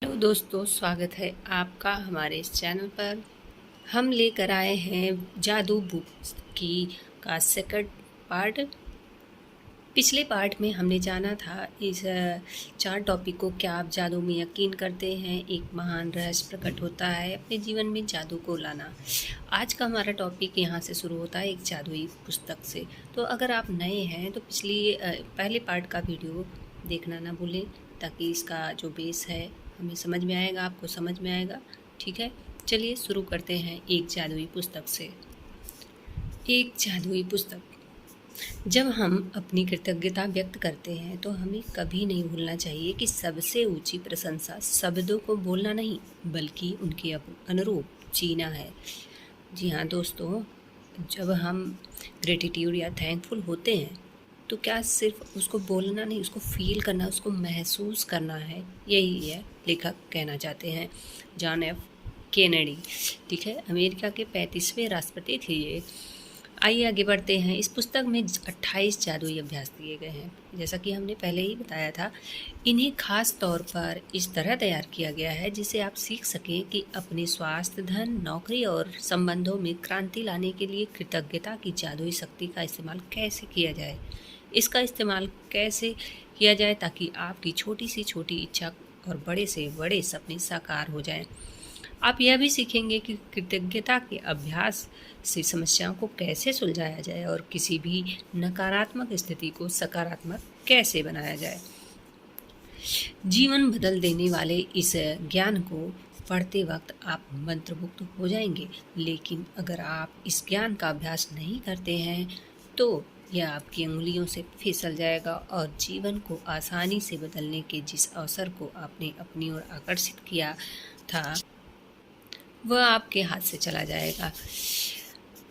Hello दोस्तों, स्वागत है आपका हमारे इस चैनल पर। हम लेकर आए हैं जादू बुक की का सेकंड पार्ट। पिछले पार्ट में हमने जाना था इस 4 टॉपिक को। क्या आप जादू में यकीन करते हैं? एक महान रहस्य प्रकट होता है, अपने जीवन में जादू को लाना। आज का हमारा टॉपिक यहाँ से शुरू होता है एक जादुई पुस्तक से। तो अगर आप नए हैं तो पहले पार्ट का वीडियो देखना ना भूलें, ताकि इसका जो बेस है हमें समझ में आएगा, आपको समझ में आएगा। ठीक है, चलिए शुरू करते हैं एक जादुई पुस्तक से। एक जादुई पुस्तक। जब हम अपनी कृतज्ञता व्यक्त करते हैं तो हमें कभी नहीं भूलना चाहिए कि सबसे ऊंची प्रशंसा शब्दों को बोलना नहीं, बल्कि उनके अनुरूप जीना है। जी हाँ दोस्तों, जब हम ग्रेटिट्यूड या थैंकफुल होते हैं तो क्या सिर्फ उसको बोलना नहीं, उसको फील करना, उसको महसूस करना है। यही है लेखक कहना चाहते हैं, जॉन एफ केनेडी। ठीक है, अमेरिका के 35वें राष्ट्रपति थे ये। आइए आगे बढ़ते हैं। इस पुस्तक में 28 जादुई अभ्यास दिए गए हैं, जैसा कि हमने पहले ही बताया था। इन्हें खास तौर पर इस तरह तैयार किया गया है जिससे आप सीख सकें कि अपने स्वास्थ्य, धन, नौकरी और संबंधों में क्रांति लाने के लिए कृतज्ञता की जादुई शक्ति का इस्तेमाल कैसे किया जाए। इसका इस्तेमाल कैसे किया जाए ताकि आपकी छोटी से छोटी इच्छा और बड़े से बड़े सपने साकार हो जाएं। आप यह भी सीखेंगे कि कृतज्ञता के अभ्यास से समस्याओं को कैसे सुलझाया जाए और किसी भी नकारात्मक स्थिति को सकारात्मक कैसे बनाया जाए। जीवन बदल देने वाले इस ज्ञान को पढ़ते वक्त आप मंत्रमुग्ध हो जाएंगे, लेकिन अगर आप इस ज्ञान का अभ्यास नहीं करते हैं तो यह आपकी अंगुलियों से फिसल जाएगा और जीवन को आसानी से बदलने के जिस अवसर को आपने अपनी ओर आकर्षित किया था वह आपके हाथ से चला जाएगा।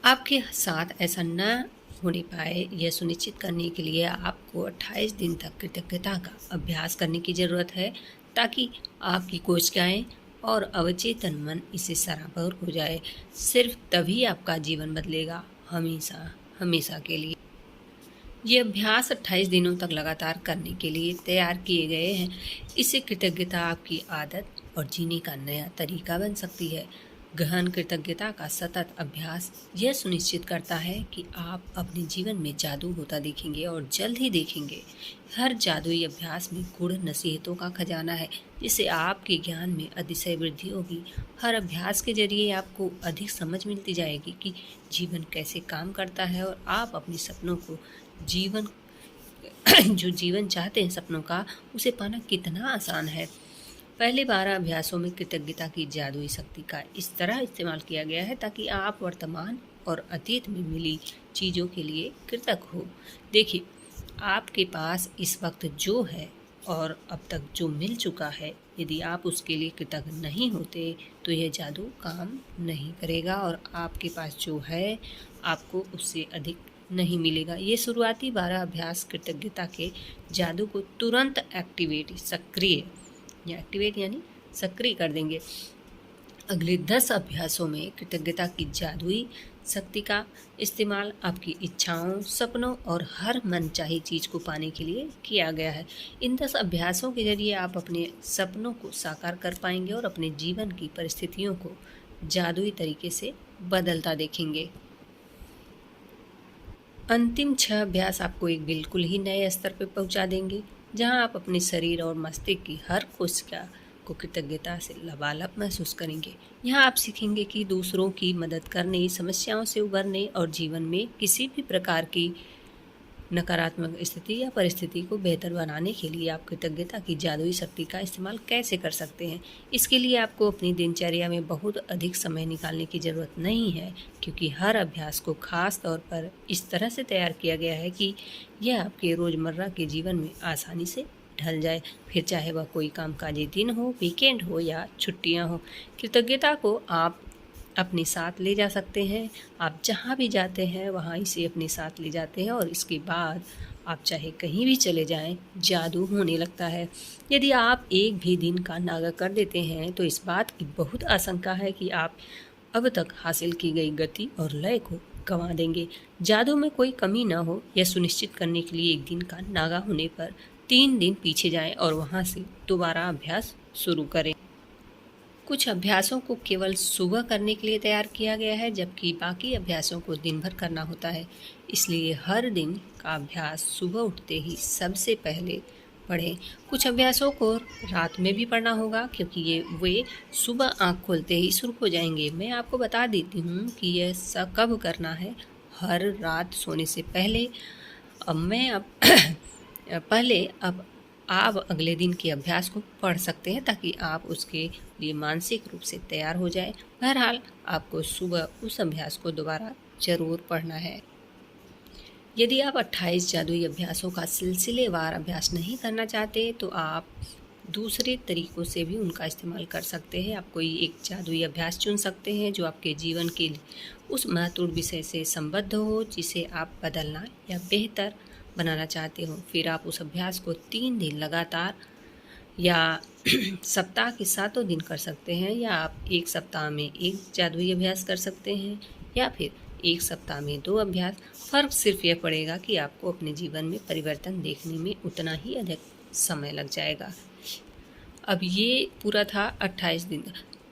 आपके साथ ऐसा न होने पाए, यह सुनिश्चित करने के लिए आपको 28 दिन तक कृतज्ञता का अभ्यास करने की ज़रूरत है, ताकि आपकी कोशिकाएं और अवचेतन मन इसे सराबर हो जाए। सिर्फ तभी आपका जीवन बदलेगा, हमेशा हमेशा के लिए। ये अभ्यास 28 दिनों तक लगातार करने के लिए तैयार किए गए हैं। इससे कृतज्ञता आपकी आदत और जीने का नया तरीका बन सकती है। गहन कृतज्ञता का सतत अभ्यास यह सुनिश्चित करता है कि आप अपने जीवन में जादू होता देखेंगे, और जल्द ही देखेंगे। हर जादुई अभ्यास में गूढ़ नसीहतों का खजाना है, जिससे आपके ज्ञान में अतिशय वृद्धि होगी। हर अभ्यास के जरिए आपको अधिक समझ मिलती जाएगी कि जीवन कैसे काम करता है, और आप अपने सपनों को जो जीवन चाहते हैं सपनों का, उसे पाना कितना आसान है। पहले 12 अभ्यासों में कृतज्ञता की जादुई शक्ति का इस तरह इस्तेमाल किया गया है ताकि आप वर्तमान और अतीत में मिली चीज़ों के लिए कृतज्ञ हो। देखिए, आपके पास इस वक्त जो है और अब तक जो मिल चुका है, यदि आप उसके लिए कृतज्ञ नहीं होते तो यह जादू काम नहीं करेगा, और आपके पास जो है आपको उससे अधिक नहीं मिलेगा। ये शुरुआती 12 अभ्यास कृतज्ञता के जादू को तुरंत एक्टिवेट यानी सक्रिय कर देंगे। अगले 10 अभ्यासों में कृतज्ञता की जादुई शक्ति का इस्तेमाल आपकी इच्छाओं, सपनों और हर मनचाही चीज़ को पाने के लिए किया गया है। इन 10 अभ्यासों के जरिए आप अपने सपनों को साकार कर पाएंगे और अपने जीवन की परिस्थितियों को जादुई तरीके से बदलता देखेंगे। अंतिम 6 अभ्यास आपको एक बिल्कुल ही नए स्तर पर पहुंचा देंगे, जहां आप अपने शरीर और मस्तिष्क की हर कोशिका को कृतज्ञता से लबालब महसूस करेंगे। यहाँ आप सीखेंगे कि दूसरों की मदद करने, समस्याओं से उबरने और जीवन में किसी भी प्रकार की नकारात्मक स्थिति या परिस्थिति को बेहतर बनाने के लिए आप कृतज्ञता की जादुई शक्ति का इस्तेमाल कैसे कर सकते हैं। इसके लिए आपको अपनी दिनचर्या में बहुत अधिक समय निकालने की ज़रूरत नहीं है, क्योंकि हर अभ्यास को खास तौर पर इस तरह से तैयार किया गया है कि यह आपके रोज़मर्रा के जीवन में आसानी से ढल जाए, फिर चाहे वह कोई कामकाजी दिन हो, वीकेंड हो या छुट्टियाँ हो। कृतज्ञता को आप अपने साथ ले जा सकते हैं। आप जहाँ भी जाते हैं वहाँ इसे अपने साथ ले जाते हैं, और इसके बाद आप चाहे कहीं भी चले जाएं, जादू होने लगता है। यदि आप एक भी दिन का नागा कर देते हैं तो इस बात की बहुत आशंका है कि आप अब तक हासिल की गई गति और लय को गंवा देंगे। जादू में कोई कमी न हो, यह सुनिश्चित करने के लिए एक दिन का नागा होने पर 3 दिन पीछे जाएं और वहां से दोबारा अभ्यास शुरू करें। कुछ अभ्यासों को केवल सुबह करने के लिए तैयार किया गया है, जबकि बाकी अभ्यासों को दिन भर करना होता है। इसलिए हर दिन का अभ्यास सुबह उठते ही सबसे पहले पढ़ें। कुछ अभ्यासों को रात में भी पढ़ना होगा, क्योंकि वे सुबह आँख खोलते ही शुरू हो जाएंगे। मैं आपको बता देती हूँ कि यह सब कब करना है। हर रात सोने से पहले। अब आप अगले दिन के अभ्यास को पढ़ सकते हैं, ताकि आप उसके लिए मानसिक रूप से तैयार हो जाए। बहरहाल, आपको सुबह उस अभ्यास को दोबारा ज़रूर पढ़ना है। यदि आप 28 जादुई अभ्यासों का सिलसिलेवार अभ्यास नहीं करना चाहते, तो आप दूसरे तरीक़ों से भी उनका इस्तेमाल कर सकते हैं। आप कोई एक जादुई अभ्यास चुन सकते हैं जो आपके जीवन के उस महत्वपूर्ण विषय से संबद्ध हो जिसे आप बदलना या बेहतर बनाना चाहते हो। फिर आप उस अभ्यास को 3 दिन लगातार या सप्ताह के 7 दिन कर सकते हैं, या आप एक सप्ताह में एक जादुई अभ्यास कर सकते हैं, या फिर एक सप्ताह में 2 अभ्यास। फ़र्क सिर्फ यह पड़ेगा कि आपको अपने जीवन में परिवर्तन देखने में उतना ही अधिक समय लग जाएगा। अब ये पूरा था 28 दिन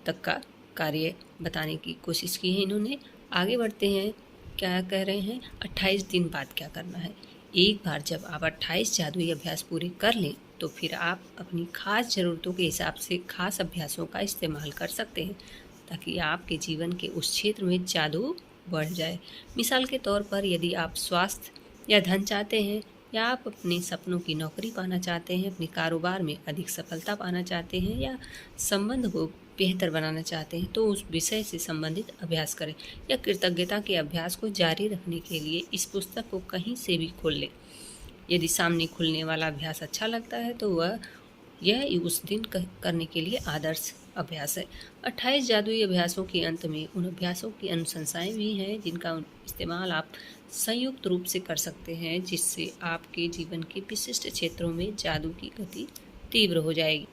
तक का कार्य बताने की कोशिश की है इन्होंने। आगे बढ़ते हैं, क्या कह रहे हैं, 28 दिन बाद क्या करना है। एक बार जब आप 28 जादुई अभ्यास पूरे कर लें, तो फिर आप अपनी खास ज़रूरतों के हिसाब से खास अभ्यासों का इस्तेमाल कर सकते हैं, ताकि आपके जीवन के उस क्षेत्र में जादू बढ़ जाए। मिसाल के तौर पर, यदि आप स्वास्थ्य या धन चाहते हैं, या आप अपने सपनों की नौकरी पाना चाहते हैं, अपने कारोबार में अधिक सफलता पाना चाहते हैं, या संबंध को बेहतर बनाना चाहते हैं, तो उस विषय से संबंधित अभ्यास करें। या कृतज्ञता के अभ्यास को जारी रखने के लिए इस पुस्तक को कहीं से भी खोल लें। यदि सामने खुलने वाला अभ्यास अच्छा लगता है, तो यह उस दिन करने के लिए आदर्श अभ्यास है। 28 जादुई अभ्यासों के अंत में उन अभ्यासों की अनुशंसाएं भी हैं जिनका इस्तेमाल आप संयुक्त रूप से कर सकते हैं, जिससे आपके जीवन के विशिष्ट क्षेत्रों में जादू की गति तीव्र हो जाएगी।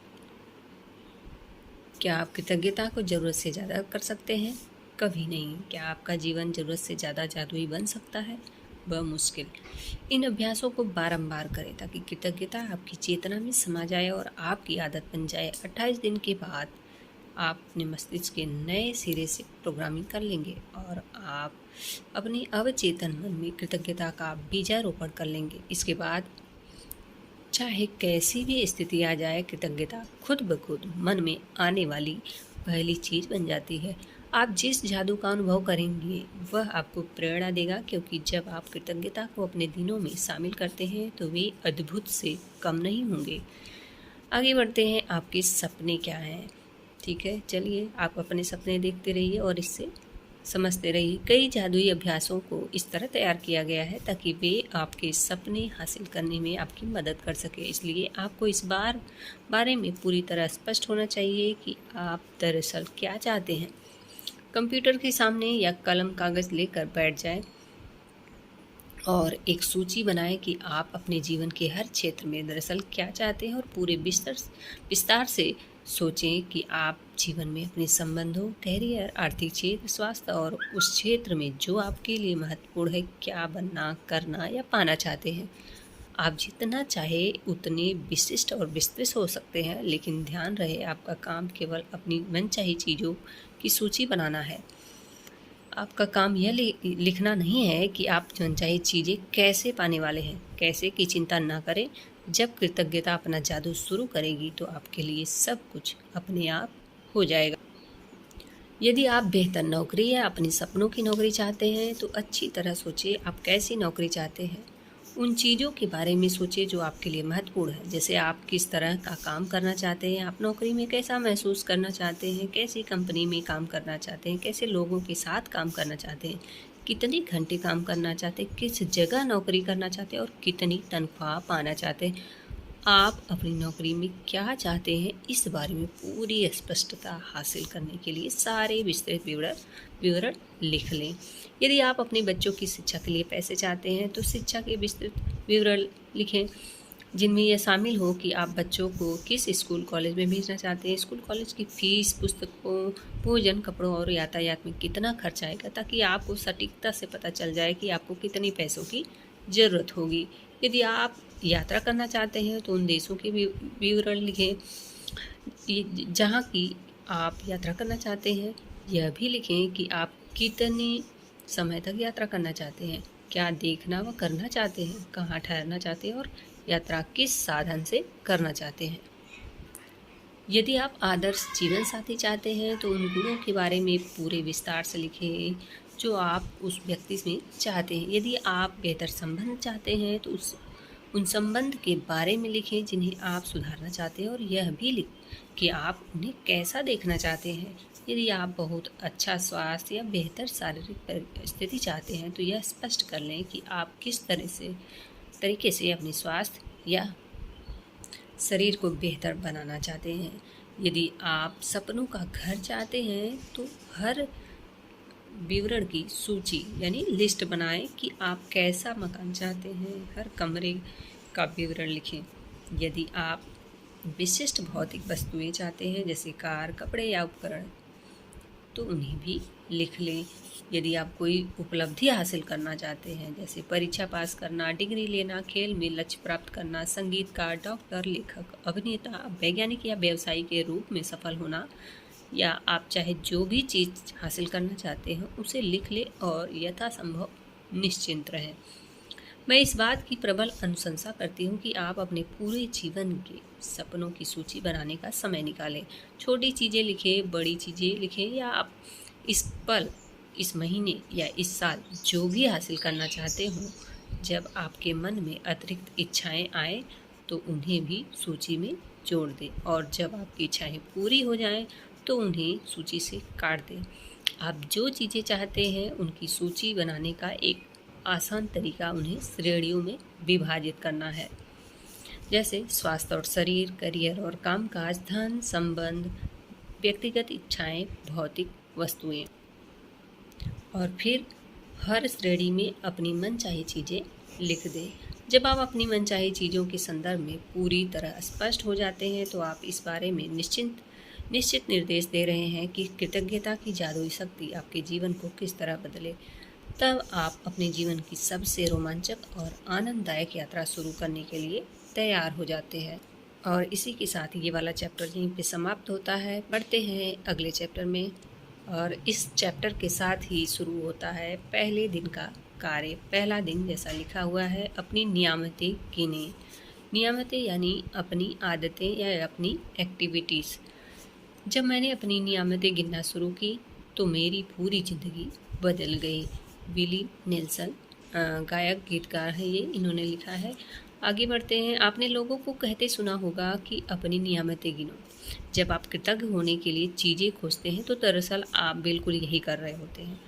क्या आप कृतज्ञता को ज़रूरत से ज़्यादा कर सकते हैं? कभी नहीं। क्या आपका जीवन ज़रूरत से ज़्यादा जादुई बन सकता है? मुश्किल। इन अभ्यासों को बारंबार करें, ताकि कृतज्ञता आपकी चेतना में समा जाए और आपकी आदत बन जाए। 28 दिन के बाद आप अपने मस्तिष्क के नए सिरे से प्रोग्रामिंग कर लेंगे, और आप अपने अवचेतन मन में कृतज्ञता का बीजारोपण कर लेंगे। इसके बाद चाहे कैसी भी स्थिति आ जाए, कृतज्ञता खुद ब खुद मन में आने वाली पहली चीज़ बन जाती है। आप जिस जादू का अनुभव करेंगे, वह आपको प्रेरणा देगा, क्योंकि जब आप कृतज्ञता को अपने दिनों में शामिल करते हैं, तो वे अद्भुत से कम नहीं होंगे। आगे बढ़ते हैं, आपके सपने क्या हैं। ठीक है, चलिए, आप अपने सपने देखते रहिए और इससे समझते रहिए। कई जादुई अभ्यासों को इस तरह तैयार किया गया है ताकि वे आपके सपने हासिल करने में आपकी मदद कर सके। इसलिए आपको इस बारे में पूरी तरह स्पष्ट होना चाहिए कि आप दरअसल क्या चाहते हैं। कंप्यूटर के सामने या कलम कागज़ लेकर बैठ जाएं और एक सूची बनाएं कि आप अपने जीवन के हर क्षेत्र में दरअसल क्या चाहते हैं, और पूरे विस्तार से सोचें कि आप जीवन में अपने संबंधों, कैरियर, आर्थिक क्षेत्र, स्वास्थ्य और उस क्षेत्र में जो आपके लिए महत्वपूर्ण है, क्या बनना, करना या पाना चाहते हैं। आप जितना चाहे उतने विशिष्ट और विस्तृत हो सकते हैं, लेकिन ध्यान रहे आपका काम केवल अपनी मनचाही चीज़ों की सूची बनाना है। आपका काम यह लिखना नहीं है कि आप मनचाही चीज़ें कैसे पाने वाले हैं। कैसे की चिंता ना करें। जब कृतज्ञता अपना जादू शुरू करेगी, तो आपके लिए सब कुछ अपने आप हो जाएगा। यदि आप बेहतर नौकरी या अपने सपनों की नौकरी चाहते हैं, तो अच्छी तरह सोचिए आप कैसी नौकरी चाहते हैं। उन चीज़ों के बारे में सोचिए जो आपके लिए महत्वपूर्ण है। जैसे आप किस तरह का काम करना चाहते हैं, आप नौकरी में कैसा महसूस करना चाहते हैं, कैसी कंपनी में काम करना चाहते हैं, कैसे लोगों के साथ काम करना चाहते हैं, कितने घंटे काम करना चाहते हैं, किस जगह नौकरी करना चाहते हैं और कितनी तनख्वाह पाना चाहते हैं। आप अपनी नौकरी में क्या चाहते हैं, इस बारे में पूरी स्पष्टता हासिल करने के लिए सारे विस्तृत विवरण लिख लें। यदि आप अपने बच्चों की शिक्षा के लिए पैसे चाहते हैं, तो शिक्षा के विस्तृत विवरण लिखें, जिनमें यह शामिल हो कि आप बच्चों को किस स्कूल कॉलेज में भेजना चाहते हैं, स्कूल कॉलेज की फीस, पुस्तकों, भोजन, कपड़ों और यातायात में कितना खर्च आएगा, ताकि आपको सटीकता से पता चल जाए कि आपको कितने पैसों की ज़रूरत होगी। यदि आप यात्रा करना चाहते हैं तो उन देशों के विवरण लिखें। जहाँ की आप यात्रा करना चाहते हैं यह भी लिखें कि आप कितने समय तक यात्रा करना चाहते हैं, क्या देखना व करना चाहते हैं, कहाँ ठहरना चाहते हैं और यात्रा किस साधन से करना चाहते हैं। यदि आप आदर्श जीवन साथी चाहते हैं तो उन गुणों के बारे में पूरे विस्तार से लिखें जो आप उस व्यक्ति में चाहते हैं। यदि आप बेहतर संबंध चाहते हैं तो उन संबंध के बारे में लिखें जिन्हें आप सुधारना चाहते हैं और यह भी लिख कि आप उन्हें कैसा देखना चाहते हैं। यदि आप बहुत अच्छा स्वास्थ्य या बेहतर शारीरिक स्थिति चाहते हैं तो यह स्पष्ट कर लें कि आप किस तरीके से अपने स्वास्थ्य या शरीर को बेहतर बनाना चाहते हैं। यदि आप सपनों का घर चाहते हैं तो हर विवरण की सूची यानी लिस्ट बनाएं कि आप कैसा मकान चाहते हैं, हर कमरे का विवरण लिखें। यदि आप विशिष्ट भौतिक वस्तुएं चाहते हैं जैसे कार, कपड़े या उपकरण तो उन्हें भी लिख लें। यदि आप कोई उपलब्धि हासिल करना चाहते हैं जैसे परीक्षा पास करना, डिग्री लेना, खेल में लक्ष्य प्राप्त करना, संगीतकार, डॉक्टर, लेखक, अभिनेता, वैज्ञानिक या व्यवसायी के रूप में सफल होना, या आप चाहे जो भी चीज़ हासिल करना चाहते हैं उसे लिख लें और यथासंभव निश्चिंत रहें। मैं इस बात की प्रबल अनुशंसा करती हूँ कि आप अपने पूरे जीवन के सपनों की सूची बनाने का समय निकालें। छोटी चीज़ें लिखें, बड़ी चीज़ें लिखें, या आप इस पल, इस महीने या इस साल जो भी हासिल करना चाहते हो, जब आपके मन में अतिरिक्त इच्छाएं आए तो उन्हें भी सूची में जोड़ दें और जब आपकी इच्छाएं पूरी हो जाएं तो उन्हें सूची से काट दें। आप जो चीज़ें चाहते हैं उनकी सूची बनाने का एक आसान तरीका उन्हें श्रेणियों में विभाजित करना है, जैसे स्वास्थ्य और शरीर, करियर और कामकाज, धन, संबंध, व्यक्तिगत इच्छाएं, भौतिक वस्तुएं। और फिर हर श्रेणी में अपनी मनचाही चीज़ें लिख दें। जब आप अपनी मनचाही चीज़ों के संदर्भ में पूरी तरह स्पष्ट हो जाते हैं तो आप इस बारे में निश्चित निर्देश दे रहे हैं कि कृतज्ञता की जादुई शक्ति आपके जीवन को किस तरह बदले। तब आप अपने जीवन की सबसे रोमांचक और आनंददायक यात्रा शुरू करने के लिए तैयार हो जाते हैं। और इसी के साथ ये वाला चैप्टर यहीं पे समाप्त होता है। पढ़ते हैं अगले चैप्टर में, और इस चैप्टर के साथ ही शुरू होता है पहले दिन का कार्य। पहला दिन जैसा लिखा हुआ है, अपनी नियामतें गिनें। नियामतें यानी अपनी आदतें या अपनी एक्टिविटीज़। जब मैंने अपनी नियामतें गिनना शुरू की तो मेरी पूरी ज़िंदगी बदल गई। विली नेल्सन गायक गीतकार हैं ये, इन्होंने लिखा है। आगे बढ़ते हैं। आपने लोगों को कहते सुना होगा कि अपनी नियामतें गिनो। जब आप कृतज्ञ होने के लिए चीज़ें खोजते हैं तो दरअसल आप बिल्कुल यही कर रहे होते हैं।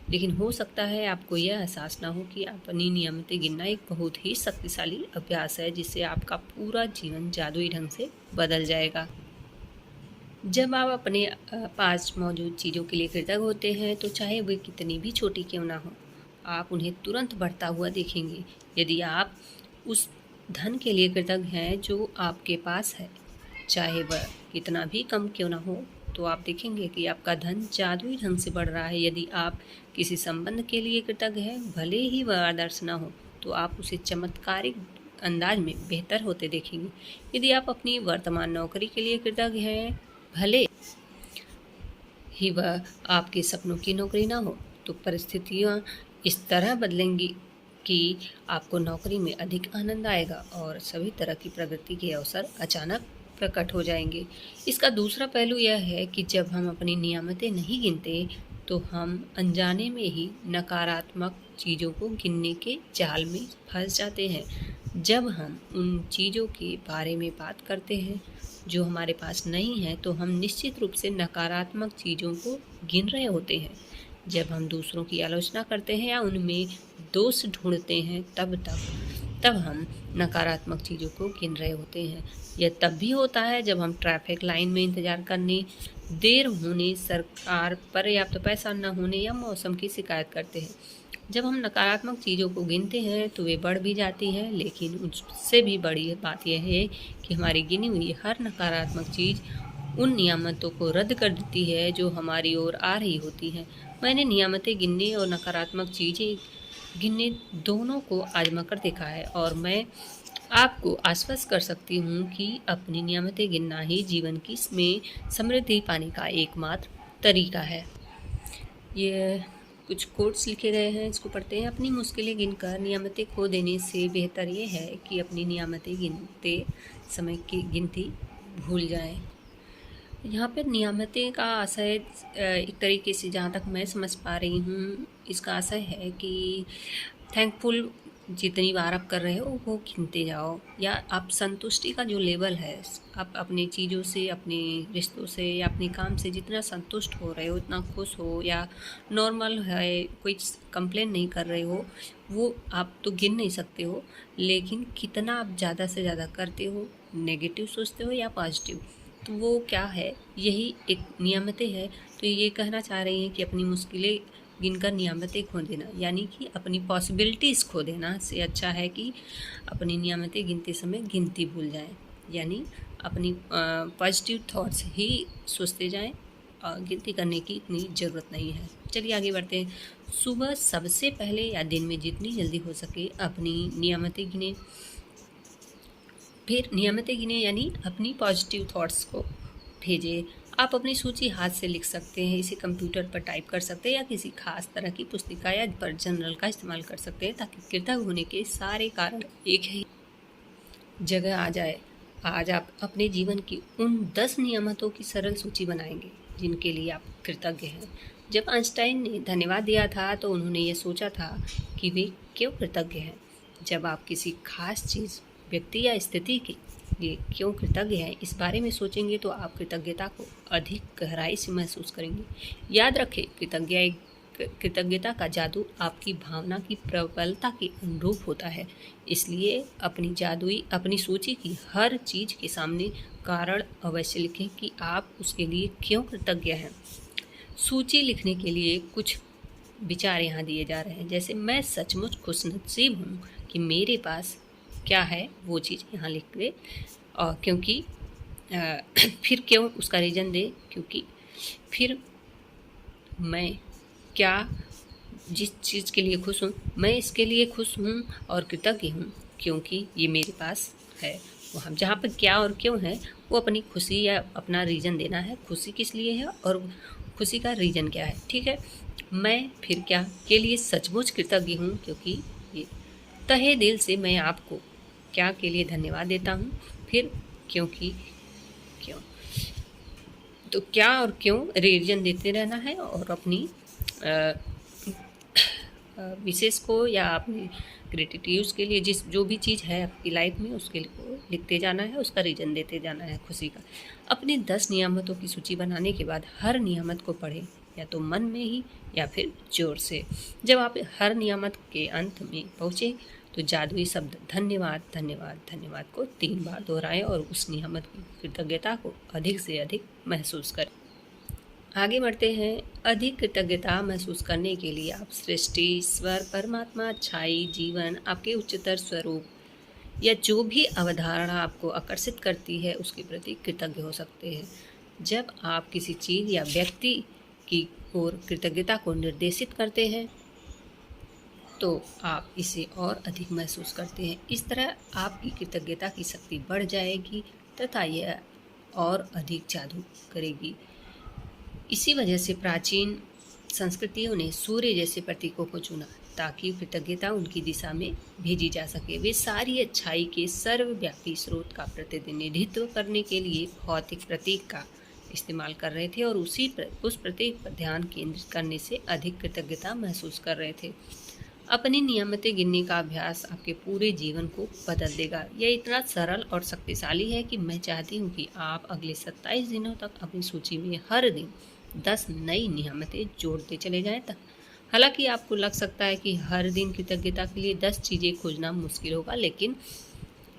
लेकिन हो सकता है आपको यह एहसास ना हो कि अपनी नियामतें गिनना एक बहुत ही शक्तिशाली अभ्यास है जिससे आपका पूरा जीवन जादुई ढंग से बदल जाएगा। जब आप अपने पास मौजूद चीज़ों के लिए कृतज्ञ होते हैं तो चाहे वे कितनी भी छोटी क्यों ना हो, आप उन्हें तुरंत बढ़ता हुआ देखेंगे। यदि आप उस धन के लिए कृतज्ञ हैं जो आपके पास है, चाहे वह कितना भी कम क्यों ना हो, तो आप देखेंगे कि आपका धन जादुई ढंग से बढ़ रहा है। यदि आप किसी संबंध के लिए कृतज्ञ हैं, भले ही वह आदर्श ना हो, तो आप उसे चमत्कारिक अंदाज में बेहतर होते देखेंगे। यदि आप अपनी वर्तमान नौकरी के लिए कृतज्ञ हैं, भले ही वह आपके सपनों की नौकरी ना हो, तो परिस्थितियाँ इस तरह बदलेंगी कि आपको नौकरी में अधिक आनंद आएगा और सभी तरह की प्रगति के अवसर अचानक प्रकट हो जाएंगे। इसका दूसरा पहलू यह है कि जब हम अपनी नियामतें नहीं गिनते तो हम अनजाने में ही नकारात्मक चीज़ों को गिनने के जाल में फंस जाते हैं। जब हम उन चीज़ों के बारे में बात करते हैं जो हमारे पास नहीं है तो हम निश्चित रूप से नकारात्मक चीज़ों को गिन रहे होते हैं। जब हम दूसरों की आलोचना करते हैं या उनमें दोष ढूंढते हैं तब हम नकारात्मक चीज़ों को गिन रहे होते हैं। यह तब भी होता है जब हम ट्रैफिक लाइन में इंतज़ार करने, देर होने, सरकार पर्याप्त पैसा न होने या मौसम की शिकायत करते हैं। जब हम नकारात्मक चीज़ों को गिनते हैं तो वे बढ़ भी जाती हैं, लेकिन उससे भी बड़ी बात यह है कि हमारी गिनी हुई हर नकारात्मक चीज़ उन नियामतों को रद्द कर देती है जो हमारी ओर आ रही होती हैं। मैंने नियामतें गिनने और नकारात्मक चीज़ें गिनने दोनों को आजमा कर देखा है और मैं आपको आश्वस्त कर सकती हूँ कि अपनी नियमितें गिनना ही जीवन की में समृद्धि पाने का एकमात्र तरीका है। ये कुछ कोट्स लिखे गए हैं, इसको पढ़ते हैं। अपनी मुश्किलें गिनकर नियमितें खो देने से बेहतर ये है कि अपनी नियमितें गिनते समय की गिनती भूल जाएं। यहाँ पर नियमितें का आशय एक तरीके से, जहाँ तक मैं समझ पा रही हूँ, इसका आशय है कि थैंकफुल जितनी बार आप कर रहे हो वो गिनते जाओ, या आप संतुष्टि का जो लेवल है, आप अपनी चीज़ों से, अपने रिश्तों से या अपने काम से जितना संतुष्ट हो रहे हो, इतना खुश हो या नॉर्मल है, कोई कंप्लेन नहीं कर रहे हो, वो आप तो गिन नहीं सकते हो, लेकिन कितना आप ज़्यादा से ज़्यादा करते हो, नेगेटिव सोचते हो या पॉजिटिव, तो वो क्या है, यही एक नियमितें है। तो ये कहना चाह रही हैं कि अपनी मुश्किलें गिनकर नियमितें खो देना, यानी कि अपनी पॉसिबिलिटीज़ खो देना से अच्छा है कि अपनी नियमितें गिनते समय गिनती भूल जाएं, यानी अपनी पॉजिटिव थॉट्स ही सोचते जाएं और गिनती करने की इतनी ज़रूरत नहीं है। चलिए आगे बढ़ते हैं। सुबह सबसे पहले या दिन में जितनी जल्दी हो सके अपनी नियमितें गिनें। फिर नियमितें गिनें यानी अपनी पॉजिटिव थॉट्स को भेजें। आप अपनी सूची हाथ से लिख सकते हैं, इसे कंप्यूटर पर टाइप कर सकते हैं या किसी खास तरह की पुस्तिका या पर जर्नल का इस्तेमाल कर सकते हैं, ताकि कृतज्ञ होने के सारे कारण एक ही जगह आ जाए। आज आप अपने जीवन की उन 10 नियमतों की सरल सूची बनाएंगे जिनके लिए आप कृतज्ञ हैं। जब आइंस्टाइन ने धन्यवाद दिया था तो उन्होंने ये सोचा था कि वे क्यों कृतज्ञ हैं। जब आप किसी खास चीज़, व्यक्ति या स्थिति के लिए क्यों कृतज्ञ हैं, इस बारे में सोचेंगे तो आप कृतज्ञता को अधिक गहराई से महसूस करेंगे। याद रखें, कृतज्ञता का जादू आपकी भावना की प्रबलता के अनुरूप होता है। इसलिए अपनी सूची की हर चीज़ के सामने कारण अवश्य लिखें कि आप उसके लिए क्यों कृतज्ञ हैं। सूची लिखने के लिए कुछ विचार यहाँ दिए जा रहे हैं, जैसे मैं सचमुच खुशनसीब हूँ कि मेरे पास क्या है, वो चीज़ यहाँ लिख दे। और क्योंकि फिर क्यों, उसका रीज़न दे, क्योंकि फिर मैं क्या, जिस चीज़ के लिए खुश हूँ, मैं इसके लिए खुश हूँ और कृतज्ञ हूँ क्योंकि ये मेरे पास है। वो हम जहाँ पर क्या और क्यों है, वो अपनी खुशी या अपना रीज़न देना है, खुशी किस लिए है और खुशी का रीज़न क्या है। ठीक है, मैं फिर क्या के लिए सचमुच कृतज्ञ हूँ क्योंकि ये तहे दिल से मैं आपको क्या के लिए धन्यवाद देता हूँ। फिर क्योंकि क्यों, तो क्या और क्यों रीजन देते रहना है और अपनी विशेष को या अपनी ग्रेटिट्यूड्स के लिए जो भी चीज़ है आपकी लाइफ में, उसके लिए लिखते जाना है, उसका रीज़न देते जाना है खुशी का। अपनी 10 नियामतों की सूची बनाने के बाद हर नियामत को पढ़ें, या तो मन में ही या फिर जोर से। जब आप हर नियामत के अंत में पहुँचे तो जादुई शब्द धन्यवाद धन्यवाद धन्यवाद को 3 बार दोहराएं और उस नियामत की कृतज्ञता को अधिक से अधिक महसूस करें। आगे बढ़ते हैं। अधिक कृतज्ञता महसूस करने के लिए आप सृष्टि, ईश्वर, परमात्मा, अच्छाई, जीवन, आपके उच्चतर स्वरूप या जो भी अवधारणा आपको आकर्षित करती है उसके प्रति कृतज्ञ हो सकते हैं। जब आप किसी चीज़ या व्यक्ति की ओर कृतज्ञता को निर्देशित करते हैं तो आप इसे और अधिक महसूस करते हैं। इस तरह आपकी कृतज्ञता की शक्ति बढ़ जाएगी तथा यह और अधिक जादू करेगी। इसी वजह से प्राचीन संस्कृतियों ने सूर्य जैसे प्रतीकों को चुना ताकि कृतज्ञता उनकी दिशा में भेजी जा सके। वे सारी अच्छाई के सर्वव्यापी स्रोत का प्रतिनिधित्व करने के लिए भौतिक प्रतीक का इस्तेमाल कर रहे थे और उस प्रतीक पर ध्यान केंद्रित करने से अधिक कृतज्ञता महसूस कर रहे थे। अपनी नियमितें गिनने का अभ्यास आपके पूरे जीवन को बदल देगा। यह इतना सरल और शक्तिशाली है कि मैं चाहती हूँ कि आप अगले 27 दिनों तक अपनी सूची में हर दिन 10 नई नियमितें जोड़ते चले जाएं तक। हालांकि आपको लग सकता है कि हर दिन कृतज्ञता के लिए 10 चीज़ें खोजना मुश्किल होगा, लेकिन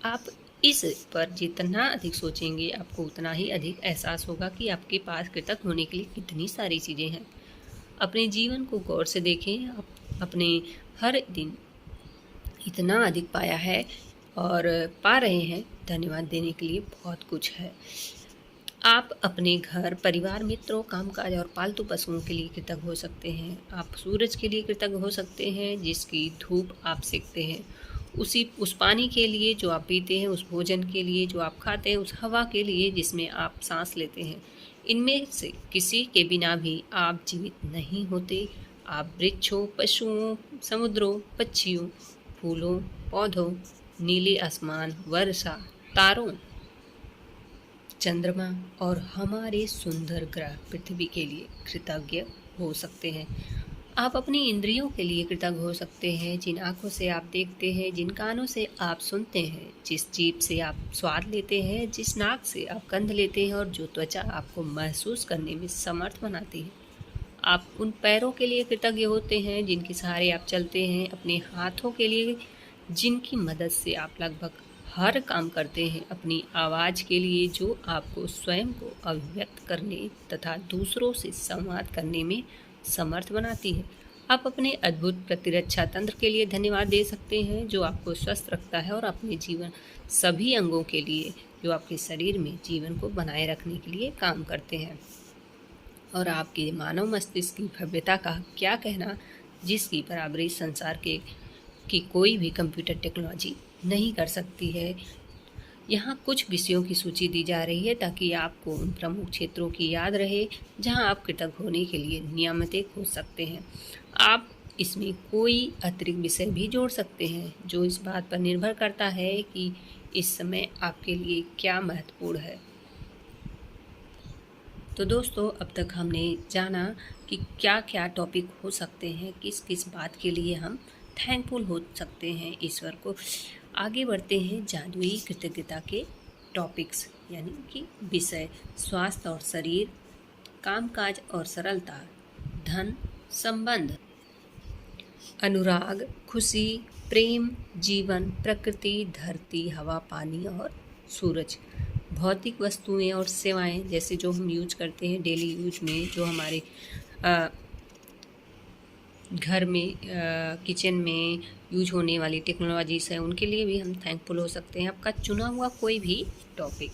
आप इस पर जितना अधिक सोचेंगे आपको उतना ही अधिक एहसास होगा कि आपके पास कृतज्ञ होने के लिए कितनी सारी चीज़ें हैं। अपने जीवन को गौर से देखें। आप अपने हर दिन इतना अधिक पाया है और पा रहे हैं। धन्यवाद देने के लिए बहुत कुछ है। आप अपने घर, परिवार, मित्रों, कामकाज और पालतू पशुओं के लिए कृतज्ञ हो सकते हैं। आप सूरज के लिए कृतज्ञ हो सकते हैं जिसकी धूप आप सेकते हैं, उस पानी के लिए जो आप पीते हैं, उस भोजन के लिए जो आप खाते हैं, उस हवा के लिए जिसमें आप सांस लेते हैं। इनमें से किसी के बिना भी आप जीवित नहीं होते। आप वृक्षों, पशुओं, समुद्रों, पक्षियों, फूलों, पौधों, नीले आसमान, वर्षा, तारों, चंद्रमा और हमारे सुंदर ग्रह पृथ्वी के लिए कृतज्ञ हो सकते हैं। आप अपनी इंद्रियों के लिए कृतज्ञ हो सकते हैं, जिन आँखों से आप देखते हैं, जिन कानों से आप सुनते हैं, जिस जीभ से आप स्वाद लेते हैं, जिस नाक से आप गंध लेते हैं और जो त्वचा आपको महसूस करने में समर्थ बनाती है। आप उन पैरों के लिए कृतज्ञ होते हैं जिनके सहारे आप चलते हैं, अपने हाथों के लिए जिनकी मदद से आप लगभग हर काम करते हैं, अपनी आवाज़ के लिए जो आपको स्वयं को अभिव्यक्त करने तथा दूसरों से संवाद करने में समर्थ बनाती है। आप अपने अद्भुत प्रतिरक्षा तंत्र के लिए धन्यवाद दे सकते हैं जो आपको स्वस्थ रखता है, और अपने जीवन सभी अंगों के लिए जो आपके शरीर में जीवन को बनाए रखने के लिए काम करते हैं। और आपके मानव मस्तिष्क की भव्यता का क्या कहना, जिसकी बराबरी संसार की कोई भी कंप्यूटर टेक्नोलॉजी नहीं कर सकती है। यहाँ कुछ विषयों की सूची दी जा रही है ताकि आपको उन प्रमुख क्षेत्रों की याद रहे जहाँ आप कृतज्ञ होने के लिए नियमित हो सकते हैं। आप इसमें कोई अतिरिक्त विषय भी जोड़ सकते हैं जो इस बात पर निर्भर करता है कि इस समय आपके लिए क्या महत्वपूर्ण है। तो दोस्तों, अब तक हमने जाना कि क्या क्या टॉपिक हो सकते हैं, किस किस बात के लिए हम थैंकफुल हो सकते हैं ईश्वर को। आगे बढ़ते हैं जादुई कृतज्ञता के टॉपिक्स, यानी कि विषय: स्वास्थ्य और शरीर, कामकाज और सरलता, धन, संबंध, अनुराग, खुशी, प्रेम, जीवन, प्रकृति, धरती, हवा, पानी और सूरज, भौतिक वस्तुएं और सेवाएं जैसे जो हम यूज करते हैं डेली यूज में, जो हमारे घर में किचन में यूज होने वाली टेक्नोलॉजीज़ हैं, उनके लिए भी हम थैंकफुल हो सकते हैं। आपका चुना हुआ कोई भी टॉपिक।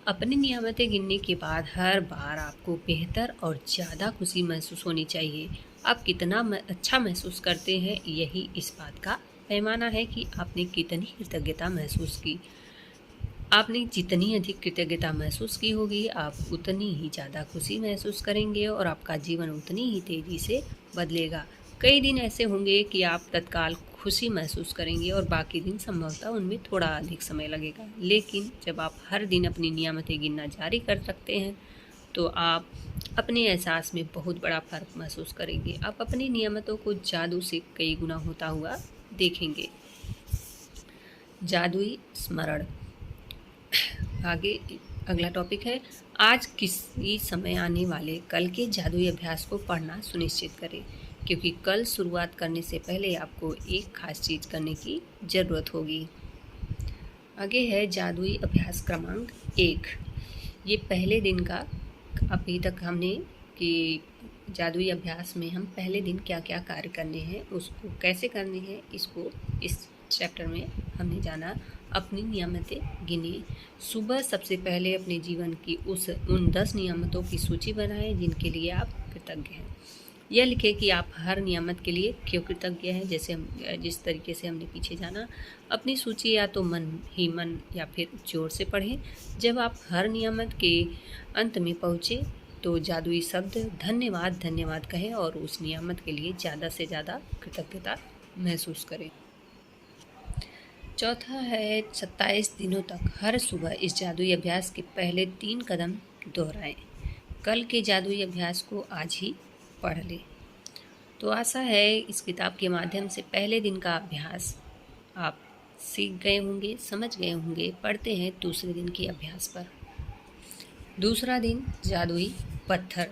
अपनी नियामतें गिनने के बाद हर बार आपको बेहतर और ज़्यादा खुशी महसूस होनी चाहिए। आप कितना अच्छा महसूस करते हैं, यही इस बात का पैमाना है कि आपने कितनी कृतज्ञता महसूस की। आपने जितनी अधिक कृतज्ञता महसूस की होगी, आप उतनी ही ज़्यादा खुशी महसूस करेंगे और आपका जीवन उतनी ही तेज़ी से बदलेगा। कई दिन ऐसे होंगे कि आप तत्काल खुशी महसूस करेंगे और बाकी दिन संभवतः उनमें थोड़ा अधिक समय लगेगा। लेकिन जब आप हर दिन अपनी नियामतें गिनना जारी कर सकते हैं तो आप अपने एहसास में बहुत बड़ा फ़र्क महसूस करेंगे। आप अपनी नियामतों को जादू से कई गुना होता हुआ देखेंगे। जादुई स्मरण। आगे अगला टॉपिक है: आज किसी समय आने वाले कल के जादुई अभ्यास को पढ़ना सुनिश्चित करें, क्योंकि कल शुरुआत करने से पहले आपको एक खास चीज़ करने की ज़रूरत होगी। आगे है जादुई अभ्यास क्रमांक 1। ये पहले दिन का, अभी तक हमने कि जादुई अभ्यास में हम पहले दिन क्या क्या कार्य करने हैं, उसको कैसे करने हैं, इसको इस चैप्टर में हमने जाना। अपनी नियामतें गिने। सुबह सबसे पहले अपने जीवन की उन 10 नियामतों की सूची बनाएं जिनके लिए आप कृतज्ञ हैं। यह लिखें कि आप हर नियामत के लिए क्यों कृतज्ञ हैं। जैसे हम जिस तरीके से हमने पीछे जाना, अपनी सूची या तो मन ही मन या फिर जोर से पढ़ें। जब आप हर नियामत के अंत में पहुँचे तो जादुई शब्द धन्यवाद धन्यवाद कहें और उस नियामत के लिए ज़्यादा से ज़्यादा कृतज्ञता महसूस करें। चौथा है 27 दिनों तक हर सुबह इस जादुई अभ्यास के पहले 3 कदम दोहराएं। कल के जादुई अभ्यास को आज ही पढ़ लें। तो आशा है इस किताब के माध्यम से पहले दिन का अभ्यास आप सीख गए होंगे, समझ गए होंगे। पढ़ते हैं दूसरे दिन के अभ्यास पर। दूसरा दिन जादुई पत्थर।